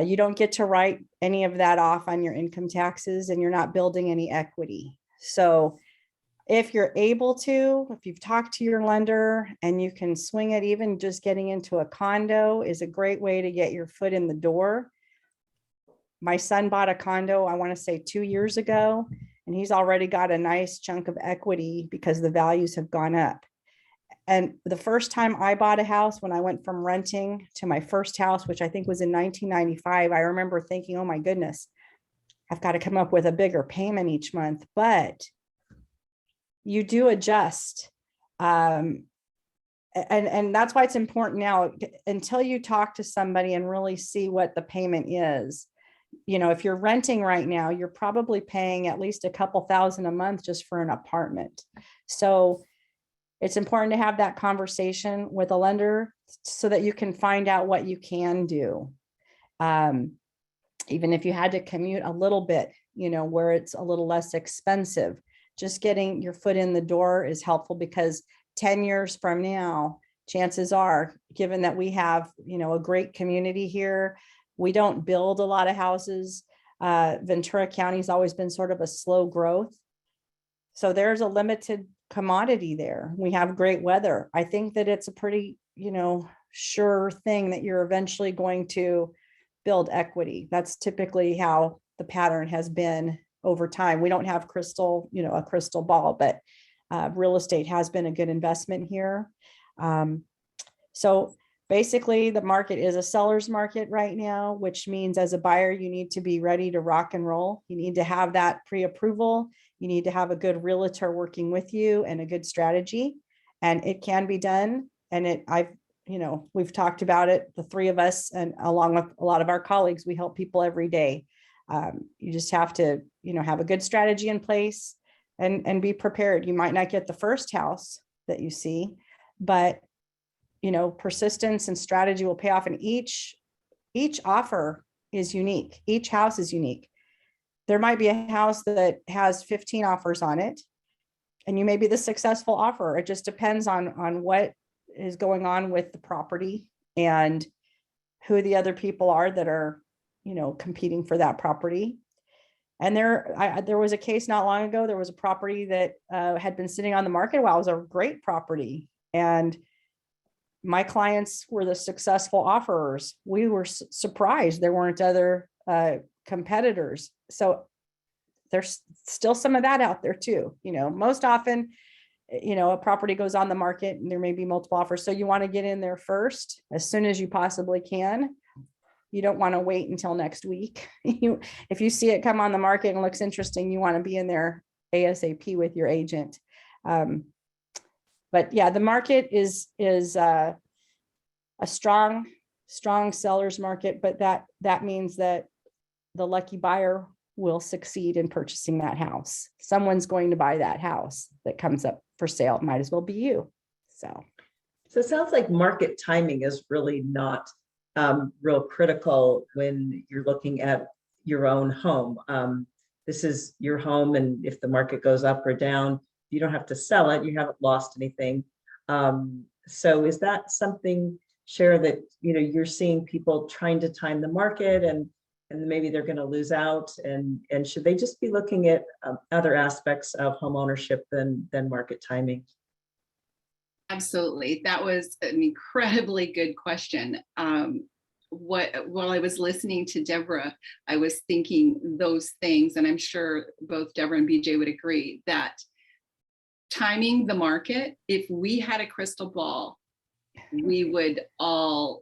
[SPEAKER 2] You don't get to write any of that off on your income taxes, and you're not building any equity. So if you're able to, if you've talked to your lender and you can swing it, even just getting into a condo is a great way to get your foot in the door. My son bought a condo, I want to say 2 years ago, and he's already got a nice chunk of equity because the values have gone up. And the first time I bought a house, when I went from renting to my first house, which I think was in 1995, I remember thinking, oh my goodness, I've got to come up with a bigger payment each month. But you do adjust. And that's why it's important now, until you talk to somebody and really see what the payment is. If you're renting right now, you're probably paying at least a couple thousand a month just for an apartment. So it's important to have that conversation with a lender so that you can find out what you can do. Even if you had to commute a little bit, where it's a little less expensive, just getting your foot in the door is helpful, because 10 years from now, chances are, given that we have, a great community here, we don't build a lot of houses. Ventura County has always been sort of a slow growth. So there's a limited commodity there. We have great weather. I think that it's a pretty, sure thing that you're eventually going to build equity. That's typically how the pattern has been over time. We don't have a crystal ball, but real estate has been a good investment here. So Basically, the market is a seller's market right now, which means as a buyer, you need to be ready to rock and roll. You need to have that pre-approval. You need to have a good realtor working with you and a good strategy. And it can be done. And we've talked about it, the three of us, and along with a lot of our colleagues, we help people every day. You just have to, have a good strategy in place and be prepared. You might not get the first house that you see, but persistence and strategy will pay off. And each offer is unique. Each house is unique. There might be a house that has 15 offers on it, and you may be the successful offer. It just depends on what is going on with the property and who the other people are that are, competing for that property. And there was a case not long ago. There was a property that had been sitting on the market a while. It was a great property, and my clients were the successful offerers. We were surprised there weren't other competitors. So there's still some of that out there too. Most often, a property goes on the market and there may be multiple offers. So you want to get in there first as soon as you possibly can. You don't want to wait until next week. If you see it come on the market and looks interesting, you want to be in there ASAP with your agent. But yeah, the market is a strong seller's market, but that means that the lucky buyer will succeed in purchasing that house. Someone's going to buy that house that comes up for sale. It might as well be you. So
[SPEAKER 1] it sounds like market timing is really not real critical when you're looking at your own home. This is your home, and if the market goes up or down, you don't have to sell it. You haven't lost anything. So is that something, Cher, that you're seeing people trying to time the market, and maybe they're going to lose out, and should they just be looking at other aspects of home ownership than market timing?
[SPEAKER 3] Absolutely. That was an incredibly good question. While I was listening to Deborah, I was thinking those things, and I'm sure both Deborah and BJ would agree that timing the market, if we had a crystal ball, we would all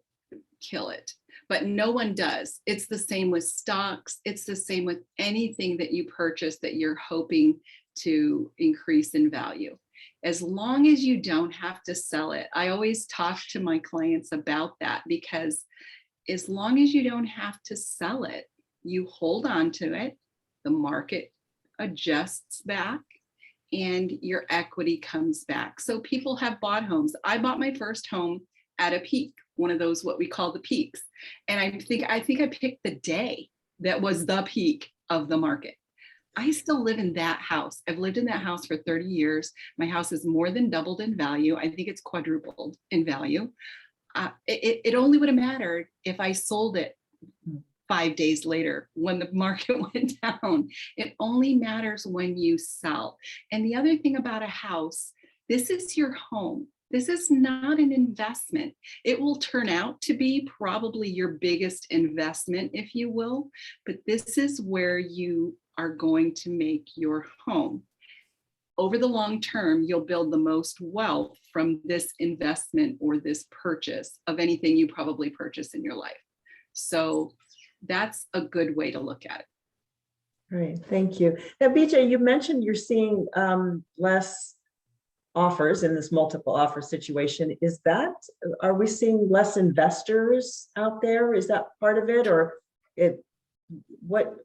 [SPEAKER 3] kill it. But no one does. It's the same with stocks. It's the same with anything that you purchase that you're hoping to increase in value. As long as you don't have to sell it, I always talk to my clients about that, because as long as you don't have to sell it, you hold on to it, the market adjusts back, and your equity comes back. So people have bought homes. I bought my first home at a peak, one of those what we call the peaks. And I think I picked the day that was the peak of the market. I still live in that house. I've lived in that house for 30 years. My house has more than doubled in value. I think it's quadrupled in value. It only would have mattered if I sold it 5 days later when the market went down. It only matters when you sell. And the other thing about a house, this is your home. This is not an investment. It will turn out to be probably your biggest investment, if you will, but this is where you are going to make your home. Over the long term, you'll build the most wealth from this investment or this purchase of anything you probably purchase in your life. So that's a good way to look at it.
[SPEAKER 1] Great, thank you. Now, BJ, you mentioned you're seeing less offers in this multiple offer situation. Are we seeing less investors out there? Is that part of it, or what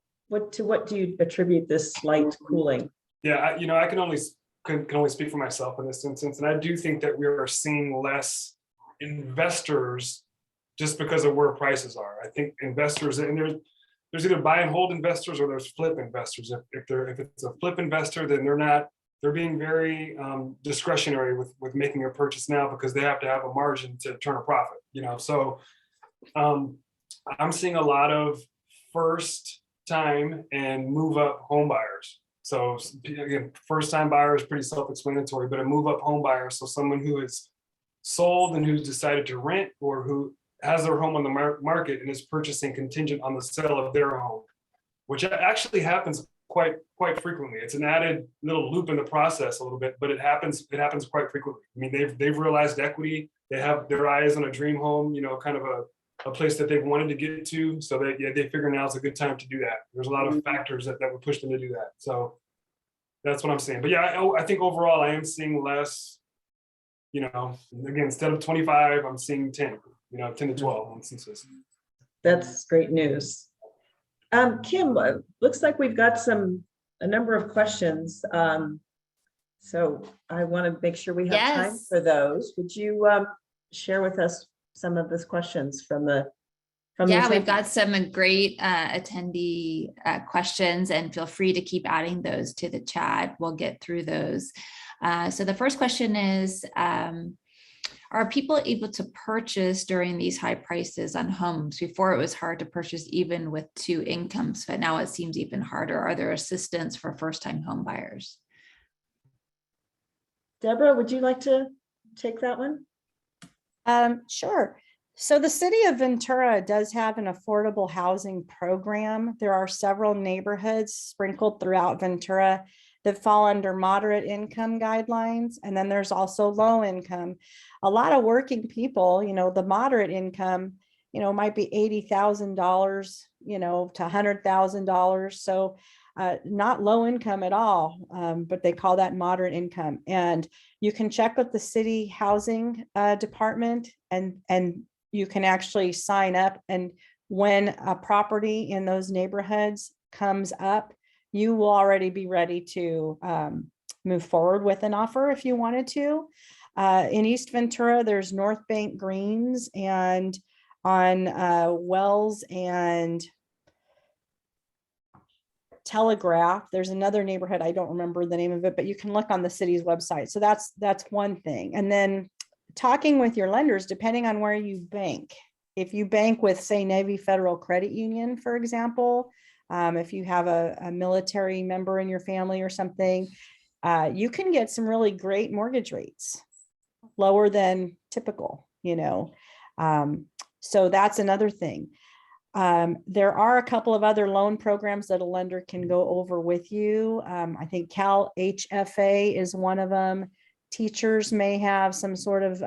[SPEAKER 1] do you attribute this slight cooling?
[SPEAKER 4] Yeah, I can only speak for myself in this instance, and I do think that we are seeing less investors just because of where prices are. I think investors, and there's either buy and hold investors or there's flip investors. If it's a flip investor, then they're being very discretionary with making a purchase now, because they have to have a margin to turn a profit. So I'm seeing a lot of first time and move up home buyers. So again, first time buyer is pretty self-explanatory, but a move up home buyer, so someone who is sold and who's decided to rent, or who has their home on the market and is purchasing contingent on the sale of their home, which actually happens quite frequently. It's an added little loop in the process a little bit, but it happens quite frequently. I mean, they've realized equity. They have their eyes on a dream home, you know, kind of a place that they've wanted to get to. So they figure now is a good time to do that. There's a lot of factors that would push them to do that. So that's what I'm saying. But yeah, I think overall I am seeing less, you know, again, instead of 25, I'm seeing 10, you know, 10 to 12 instances.
[SPEAKER 1] That's great news. Kim, looks like we've got a number of questions. So I want to make sure we have time for those. Would you share with us some of those questions from the
[SPEAKER 5] we've got some great attendee questions, and feel free to keep adding those to the chat. We'll get through those. So the first question is, are people able to purchase during these high prices on homes? Before it was hard to purchase even with 2 incomes, but now it seems even harder. Are there assistance for first-time home buyers?
[SPEAKER 1] Deborah, would you like to take that one?
[SPEAKER 2] Sure. So the city of Ventura does have an affordable housing program. There are several neighborhoods sprinkled throughout Ventura that fall under moderate income guidelines. And then there's also low income. A lot of working people, you know, the moderate income, you know, might be $80,000, you know, to $100,000. So not low income at all, but they call that moderate income. And you can check with the city housing department, and you can actually sign up. And when a property in those neighborhoods comes up, you will already be ready to move forward with an offer if you wanted to. In East Ventura, there's North Bank Greens, and on Wells and Telegraph, there's another neighborhood, I don't remember the name of it, but you can look on the city's website. So that's one thing. And then talking with your lenders, depending on where you bank. If you bank with, say, Navy Federal Credit Union, for example, if you have a military member in your family or something, you can get some really great mortgage rates, lower than typical, you know. So that's another thing. There are a couple of other loan programs that a lender can go over with you. I think Cal HFA is one of them. Teachers may have some sort of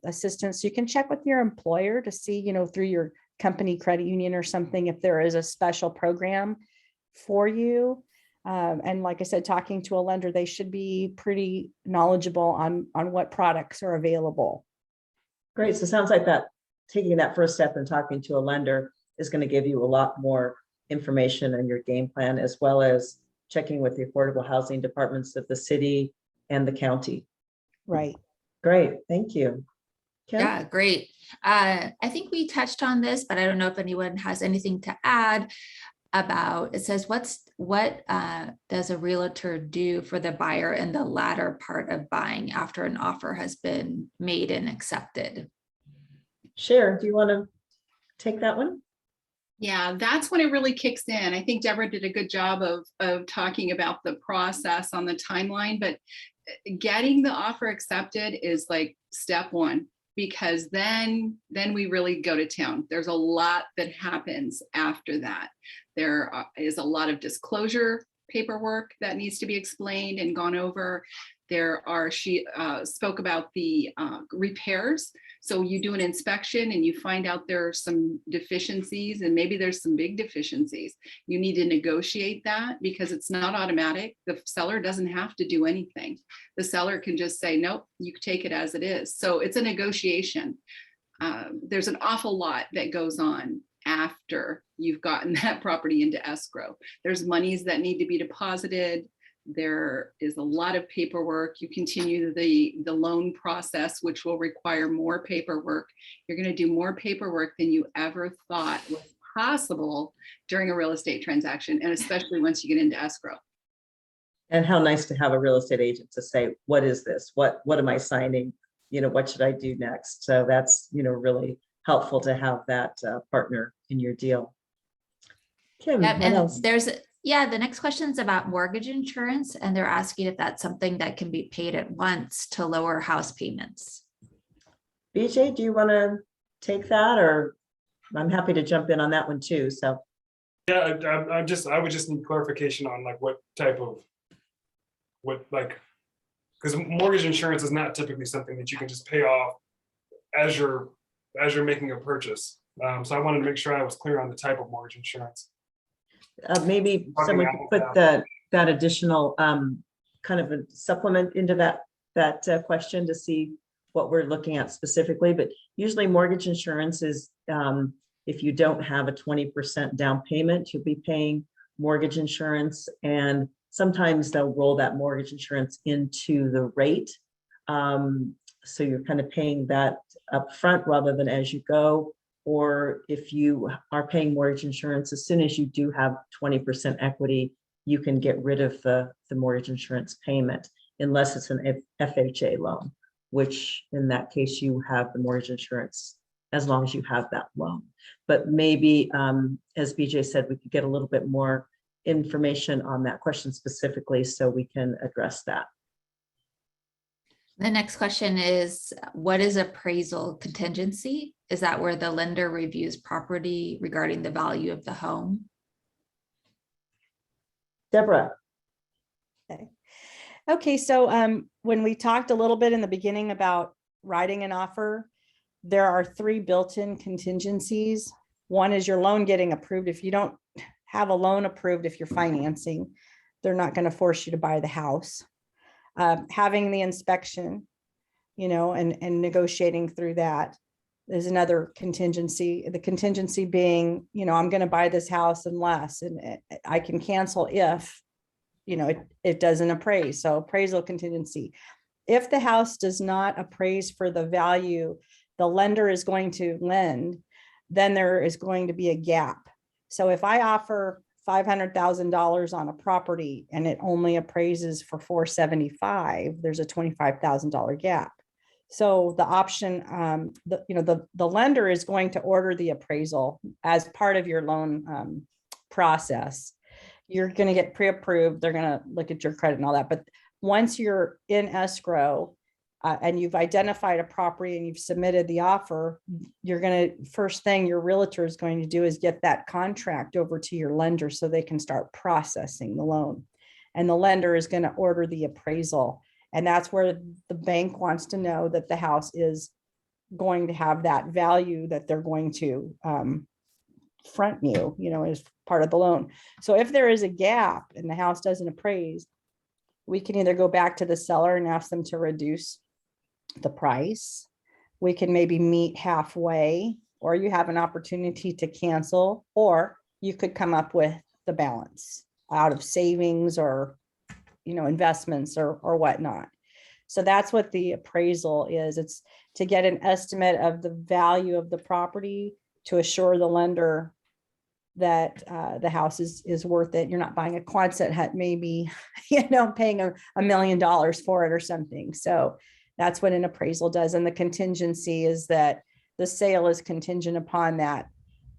[SPEAKER 2] assistance. You can check with your employer to see, you know, through your company credit union or something, if there is a special program for you. And like I said, talking to a lender, they should be pretty knowledgeable on what products are available.
[SPEAKER 1] Great. So it sounds like that taking that first step and talking to a lender is going to give you a lot more information on your game plan, as well as checking with the affordable housing departments of the city and the county.
[SPEAKER 2] Right.
[SPEAKER 1] Great. Thank you. Kim?
[SPEAKER 5] Yeah, great. I think we touched on this, but I don't know if anyone has anything to add about, it says, what does a realtor do for the buyer in the latter part of buying after an offer has been made and accepted?
[SPEAKER 1] Cher, do you want to take that one?
[SPEAKER 3] Yeah, that's when it really kicks in. I think Deborah did a good job of talking about the process on the timeline, but getting the offer accepted is like step one, because then we really go to town. There's a lot that happens after that. There is a lot of disclosure paperwork that needs to be explained and gone over. She spoke about the repairs. So you do an inspection and you find out there are some deficiencies, and maybe there's some big deficiencies. You need to negotiate that, because it's not automatic. The seller doesn't have to do anything. The seller can just say, nope, you take it as it is. So it's a negotiation. There's an awful lot that goes on after you've gotten that property into escrow. There's monies that need to be deposited. There is a lot of paperwork. You continue the loan process, which will require more paperwork. You're going to do more paperwork than you ever thought was possible during a real estate transaction, and especially once you get into escrow.
[SPEAKER 1] And how nice to have a real estate agent to say, what is this? What am I signing? You know, what should I do next? So that's, you know, really helpful to have that partner in your deal. Kim,
[SPEAKER 5] Yep,
[SPEAKER 1] what
[SPEAKER 5] and
[SPEAKER 1] else?
[SPEAKER 5] the next question is about mortgage insurance, and they're asking if that's something that can be paid at once to lower house payments.
[SPEAKER 1] BJ, do you want to take that, or I'm happy to jump in on that one too. So
[SPEAKER 4] Yeah, I would just need clarification on like what type of, because mortgage insurance is not typically something that you can just pay off as you're making a purchase. So I wanted to make sure I was clear on the type of mortgage insurance.
[SPEAKER 1] Maybe
[SPEAKER 4] Talking
[SPEAKER 1] someone
[SPEAKER 4] apples
[SPEAKER 1] could
[SPEAKER 4] to
[SPEAKER 1] put that additional kind of a supplement into that question to see what we're looking at specifically. But usually mortgage insurance is, if you don't have a 20% down payment, you'll be paying mortgage insurance, and sometimes they'll roll that mortgage insurance into the rate. So you're kind of paying that up front rather than as you go. Or if you are paying mortgage insurance, as soon as you do have 20% equity, you can get rid of the mortgage insurance payment unless it's an FHA loan, which in that case you have the mortgage insurance as long as you have that loan. But maybe, as BJ said, we could get a little bit more information on that question specifically so we can address that.
[SPEAKER 5] The next question is, what is appraisal contingency? Is that where the lender reviews property regarding the value of the home?
[SPEAKER 1] Deborah.
[SPEAKER 2] Okay, so when we talked a little bit in the beginning about writing an offer, there are 3 built-in contingencies. One is your loan getting approved. If you don't have a loan approved, if you're financing, they're not going to force you to buy the house. Having the inspection, and negotiating through that is another contingency. The contingency being, I'm going to buy this house unless, and I can cancel if, it doesn't appraise. So appraisal contingency. If the house does not appraise for the value the lender is going to lend, then there is going to be a gap. So if I offer $500,000 on a property and it only appraises for $475,000, there's a $25,000 gap. So the option, the lender is going to order the appraisal as part of your loan process. You're going to get pre-approved. They're going to look at your credit and all that. But once you're in escrow and you've identified a property and you've submitted the offer, first thing your realtor is going to do is get that contract over to your lender so they can start processing the loan. And the lender is going to order the appraisal. And that's where the bank wants to know that the house is going to have that value that they're going to front you, as part of the loan. So if there is a gap and the house doesn't appraise, we can either go back to the seller and ask them to reduce the price. We can maybe meet halfway, or you have an opportunity to cancel, or you could come up with the balance out of savings or investments or whatnot. So that's what the appraisal is. It's to get an estimate of the value of the property to assure the lender that the house is worth it. You're not buying a Quonset hut, maybe, paying $1 million for it or something. So that's what an appraisal does. And the contingency is that the sale is contingent upon that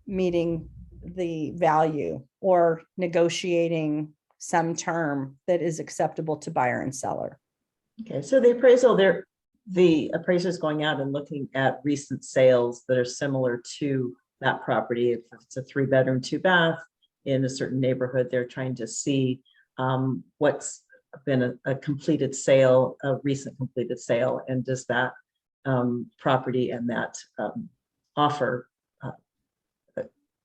[SPEAKER 2] meeting the value or negotiating some term that is acceptable to buyer and seller.
[SPEAKER 1] Okay, so the appraisal there, the appraiser is going out and looking at recent sales that are similar to that property. If it's a 3-bedroom, 2-bath in a certain neighborhood, they're trying to see what's been a completed sale, a recent completed sale, and does that property and that offer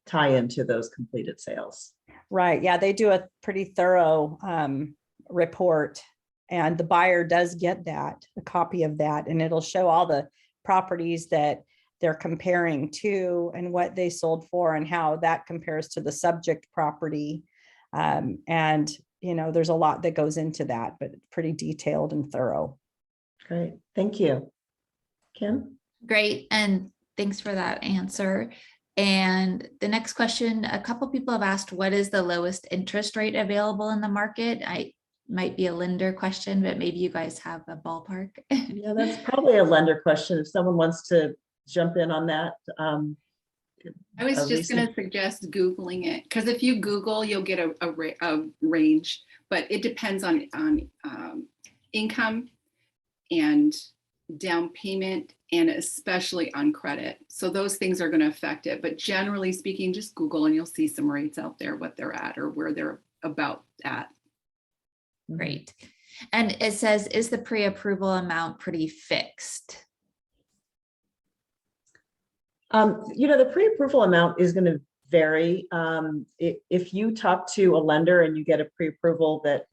[SPEAKER 1] tie into those completed sales.
[SPEAKER 2] Right. Yeah, they do a pretty thorough report, and the buyer does get a copy of that, and it'll show all the properties that they're comparing to and what they sold for and how that compares to the subject property. And there's a lot that goes into that, but pretty detailed and thorough.
[SPEAKER 1] Great. Thank you. Kim?
[SPEAKER 5] Great. And thanks for that answer. And the next question, a couple people have asked, what is the lowest interest rate available in the market? I might be a lender question, but maybe you guys have a ballpark.
[SPEAKER 1] Yeah, that's probably a lender question. If someone wants to jump in on that.
[SPEAKER 3] I was just going to suggest Googling it, because if you Google, you'll get a range, but it depends on income and down payment and especially on credit. So those things are going to affect it. But generally speaking, just Google and you'll see some rates out there, what they're at or where they're about at.
[SPEAKER 5] Great. And it says, is the pre-approval amount pretty fixed?
[SPEAKER 1] The pre-approval amount is going to vary. If you talk to a lender and you get a pre-approval that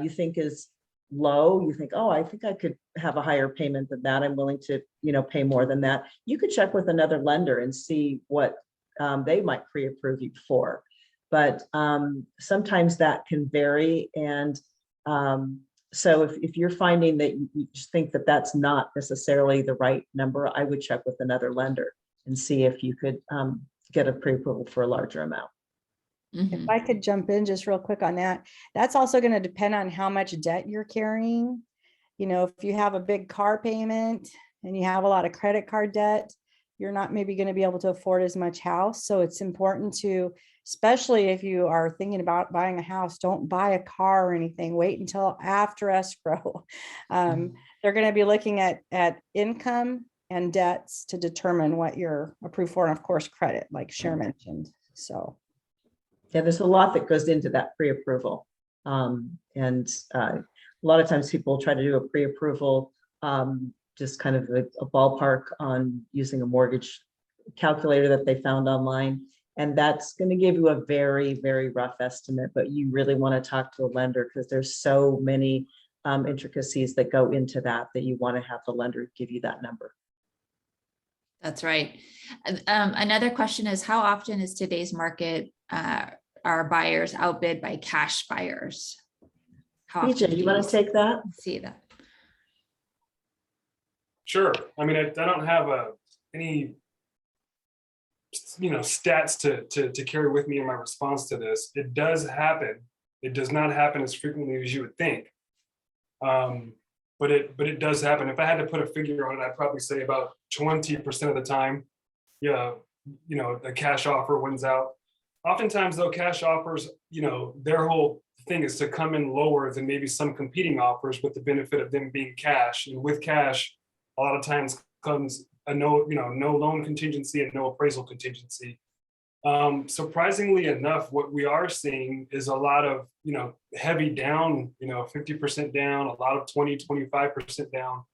[SPEAKER 1] you think is low, you think, oh, I think I could have a higher payment than that. I'm willing to, pay more than that. You could check with another lender and see what they might pre-approve you for. But sometimes that can vary. And so if you're finding that you just think that that's not necessarily the right number, I would check with another lender and see if you could get a pre-approval for a larger amount.
[SPEAKER 2] If I could jump in just real quick on that, that's also going to depend on how much debt you're carrying. If you have a big car payment and you have a lot of credit card debt, you're not maybe going to be able to afford as much house. So it's important to, especially if you are thinking about buying a house, don't buy a car or anything. Wait until after escrow. They're going to be looking at income and debts to determine what you're approved for. And of course, credit, like Cher mentioned. So.
[SPEAKER 1] Yeah, there's a lot that goes into that pre-approval. And a lot of times people try to do a pre-approval, just kind of a ballpark on using a mortgage calculator that they found online. And that's going to give you a very, very rough estimate, but you really want to talk to a lender because there's so many intricacies that go into that you want to have the lender give you that number.
[SPEAKER 5] That's right. Another question is, how often is today's market are buyers outbid by cash buyers?
[SPEAKER 1] PJ, you want to take that?
[SPEAKER 5] See that?
[SPEAKER 4] Sure. I mean, I don't have any stats to carry with me in my response to this. It does happen. It does not happen as frequently as you would think. But it does happen. If I had to put a figure on it, I'd probably say about 20% of the time, the cash offer wins out. Oftentimes though, cash offers, their whole thing is to come in lower than maybe some competing offers with the benefit of them being cash. And with cash, a lot of times comes a no loan contingency and no appraisal contingency. Surprisingly enough, what we are seeing is a lot of, heavy down, 50% down, a lot of 20-25% down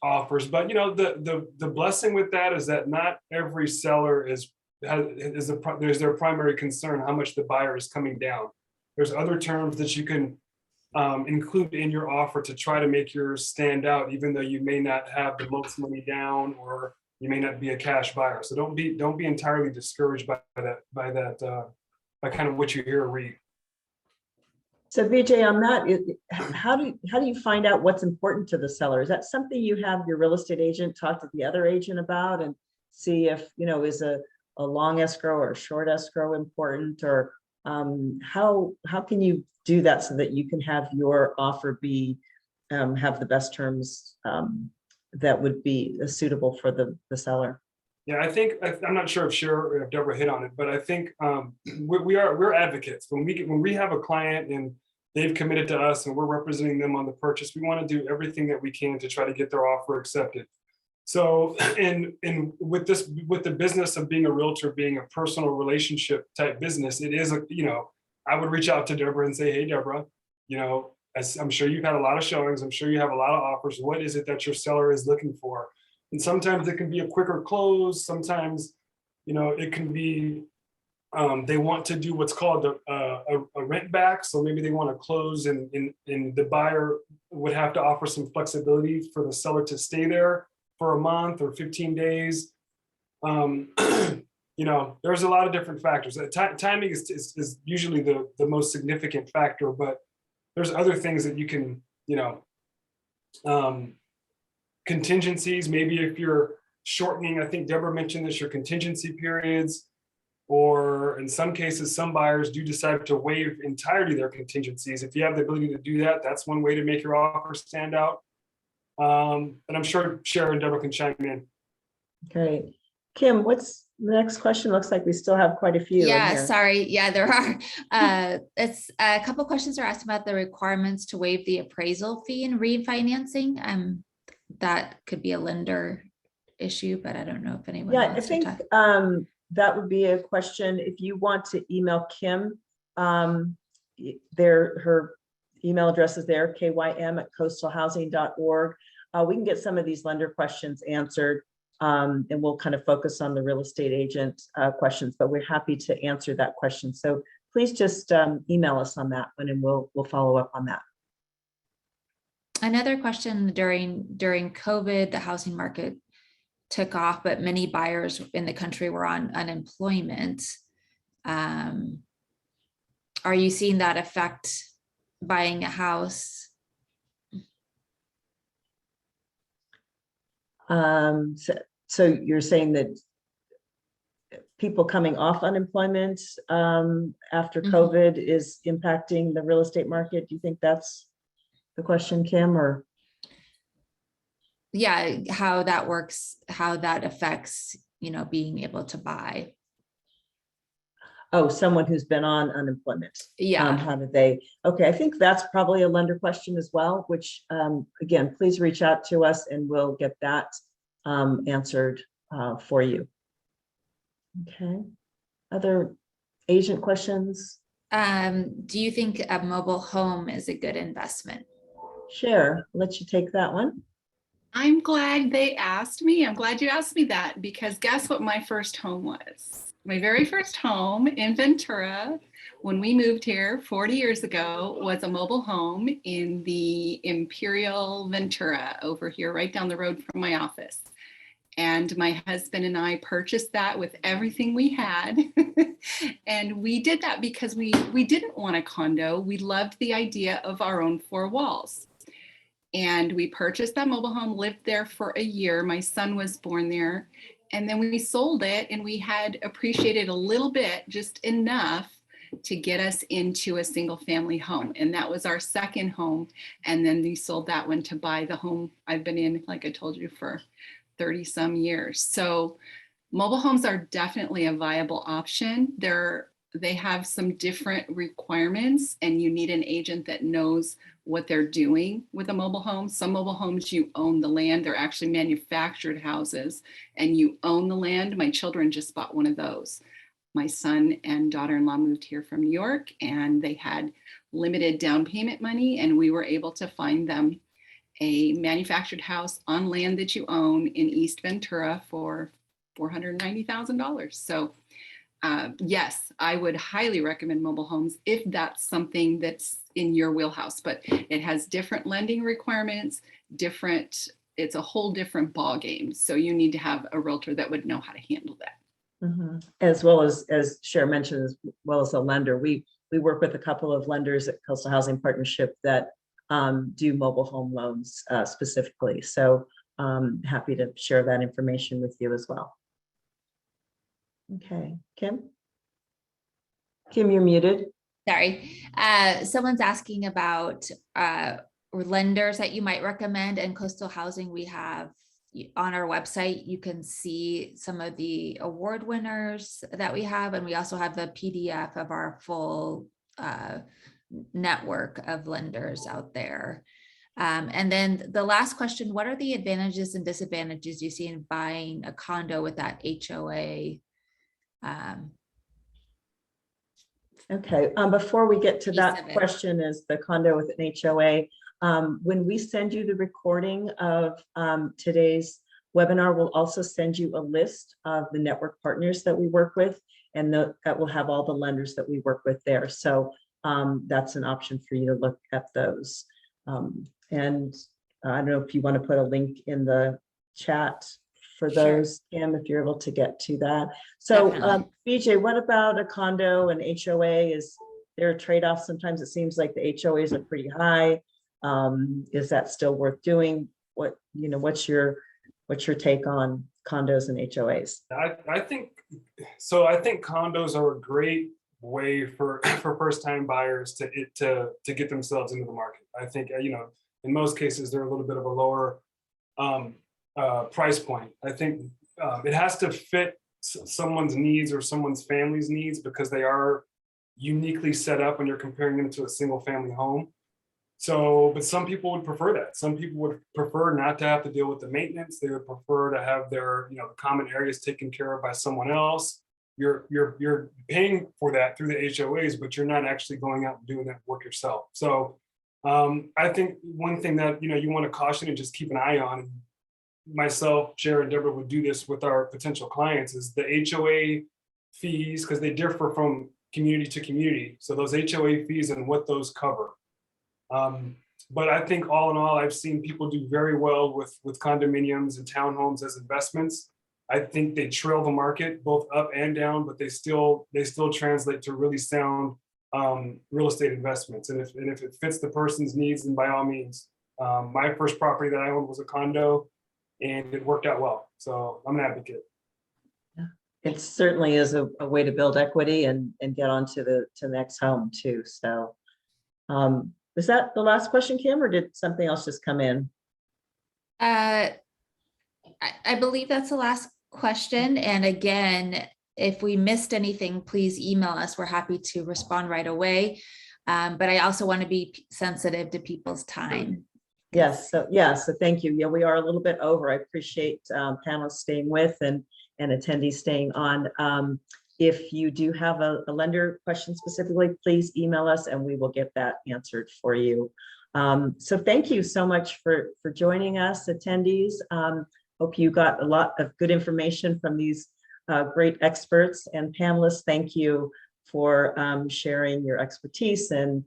[SPEAKER 4] offers. But, the blessing with that is that not every seller is their primary concern how much the buyer is coming down. There's other terms that you can include in your offer to try to make yours stand out, even though you may not have the most money down or you may not be a cash buyer. So don't be entirely discouraged by kind of what you hear or read.
[SPEAKER 1] So VJ, on that, how do you find out what's important to the seller? Is that something you have your real estate agent talk to the other agent about and see if, is a long escrow or a short escrow important, or how can you do that so that you can have your offer be have the best terms that would be suitable for the seller?
[SPEAKER 4] Yeah, I think I'm not sure if Cher or if Deborah hit on it, but I think we're advocates. When we have a client and they've committed to us and we're representing them on the purchase, we want to do everything that we can to try to get their offer accepted. So, and with the business of being a realtor, being a personal relationship type business, it is I would reach out to Deborah and say, hey, Deborah, I'm sure you've had a lot of showings. I'm sure you have a lot of offers. What is it that your seller is looking for? And sometimes it can be a quicker close. Sometimes, it can be they want to do what's called a rent back. So maybe they want to close and the buyer would have to offer some flexibility for the seller to stay there for a month or 15 days. There's a lot of different factors. Timing is usually the most significant factor, but there's other things that you can, contingencies, maybe if you're shortening, I think Deborah mentioned this, your contingency periods, or in some cases, some buyers do decide to waive entirely their contingencies. If you have the ability to do that, that's one way to make your offer stand out. And I'm sure Cher and Deborah can chime in.
[SPEAKER 1] Okay. Kim, what's the next question? Looks like we still have quite a few.
[SPEAKER 5] Yeah, sorry. Yeah, there are. It's a couple questions are asked about the requirements to waive the appraisal fee in refinancing. that could be a lender issue, but I don't know if anyone
[SPEAKER 1] Yeah, I
[SPEAKER 5] wants to
[SPEAKER 1] think
[SPEAKER 5] talk.
[SPEAKER 1] that would be a question. If you want to email Kim, her email address is there, kym@coastalhousing.org. We can get some of these lender questions answered, and we'll kind of focus on the real estate agent questions, but we're happy to answer that question. So please just email us on that one, and we'll follow up on that.
[SPEAKER 5] Another question, during COVID, the housing market took off, but many buyers in the country were on unemployment. Are you seeing that affect buying a house?
[SPEAKER 1] So you're saying that people coming off unemployment after COVID is impacting the real estate market? Do you think that's the question, Kim, or?
[SPEAKER 5] Yeah, how that works, how that affects, being able to buy.
[SPEAKER 1] Oh, someone who's been on unemployment.
[SPEAKER 5] Yeah.
[SPEAKER 1] How did they? Okay, I think that's probably a lender question as well, which again, please reach out to us and we'll get that answered for you. Okay. Other agent questions?
[SPEAKER 5] Do you think a mobile home is a good investment?
[SPEAKER 1] Cher, I'll let you take that one.
[SPEAKER 3] I'm glad they asked me. I'm glad you asked me that, because guess what my first home was? My very first home in Ventura, when we moved here 40 years ago, was a mobile home in the Imperial Ventura over here, right down the road from my office. And my husband and I purchased that with everything we had. And we did that because we didn't want a condo. We loved the idea of our own four walls. And we purchased that mobile home, lived there for a year. My son was born there. And then we sold it, and we had appreciated a little bit, just enough to get us into a single family home. And that was our second home. And then we sold that one to buy the home I've been in, like I told you, for 30 some years. So mobile homes are definitely a viable option. They have some different requirements, and you need an agent that knows what they're doing with a mobile home. Some mobile homes, you own the land. They're actually manufactured houses and you own the land. My children just bought one of those. My son and daughter-in-law moved here from New York, and they had limited down payment money, and we were able to find them a manufactured house on land that you own in East Ventura for $490,000. So yes, I would highly recommend mobile homes if that's something that's in your wheelhouse, but it has different lending requirements, it's a whole different ball game. So you need to have a realtor that would know how to handle that.
[SPEAKER 1] As well as Cher mentioned, as well as a lender. We work with a couple of lenders at Coastal Housing Partnership that do mobile home loans specifically. So happy to share that information with you as well. Okay, Kim? Kim, you're muted.
[SPEAKER 5] Sorry. Someone's asking about lenders that you might recommend. And Coastal Housing, we have on our website, you can see some of the award winners that we have. And we also have the PDF of our full network of lenders out there. And then the last question, what are the advantages and disadvantages you see in buying a condo with that HOA?
[SPEAKER 1] Okay, before we get to that question, is the condo with an HOA, when we send you the recording of today's webinar, we'll also send you a list of the network partners that we work with, and that will have all the lenders that we work with there. So that's an option for you to look at those. And I don't know if you want to put a link in the chat for those, Kim, if you're able to get to that. So BJ, what about a condo and HOA? Is there a trade-off? Sometimes it seems like the HOAs are pretty high. Is that still worth doing? What's your take on condos and HOAs?
[SPEAKER 4] I think so. I think condos are a great way for first-time buyers to get themselves into the market. I think in most cases they're a little bit of a lower price point. I think it has to fit someone's needs or someone's family's needs, because they are uniquely set up when you're comparing them to a single family home. But some people would prefer that. Some people would prefer not to have to deal with the maintenance. They would prefer to have their, common areas taken care of by someone else. You're paying for that through the HOAs, but you're not actually going out and doing that work yourself. So I think one thing that, you want to caution and just keep an eye on, and myself, Sharon, Deborah would do this with our potential clients, is the HOA fees, because they differ from community to community. So those HOA fees and what those cover. But I think all in all, I've seen people do very well with condominiums and townhomes as investments. I think they trail the market both up and down, but they still translate to really sound real estate investments. And if it fits the person's needs, then by all means. My first property that I owned was a condo, and it worked out well. So I'm an advocate.
[SPEAKER 1] It certainly is a way to build equity and get on to the next home too. So is that the last question, Kim, or did something else just come in?
[SPEAKER 5] I believe that's the last question. And again, if we missed anything, please email us. We're happy to respond right away. But I also want to be sensitive to people's time.
[SPEAKER 1] Yes. So thank you. Yeah, we are a little bit over. I appreciate panelists staying with and attendees staying on. If you do have a lender question specifically, please email us and we will get that answered for you. So thank you so much for joining us, attendees. Hope you got a lot of good information from these great experts, and panelists. Thank you for sharing your expertise and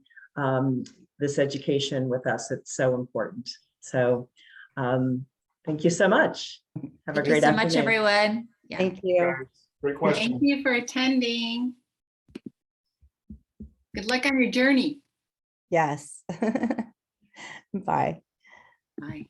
[SPEAKER 1] this education with us. It's so important. So thank you so much. Have a
[SPEAKER 5] Thank you
[SPEAKER 1] great
[SPEAKER 5] so
[SPEAKER 1] afternoon.
[SPEAKER 5] much, everyone. Yeah.
[SPEAKER 2] Thank you.
[SPEAKER 4] Great question.
[SPEAKER 3] Thank you for attending. Good luck on your journey.
[SPEAKER 2] Yes. Bye.
[SPEAKER 3] Bye.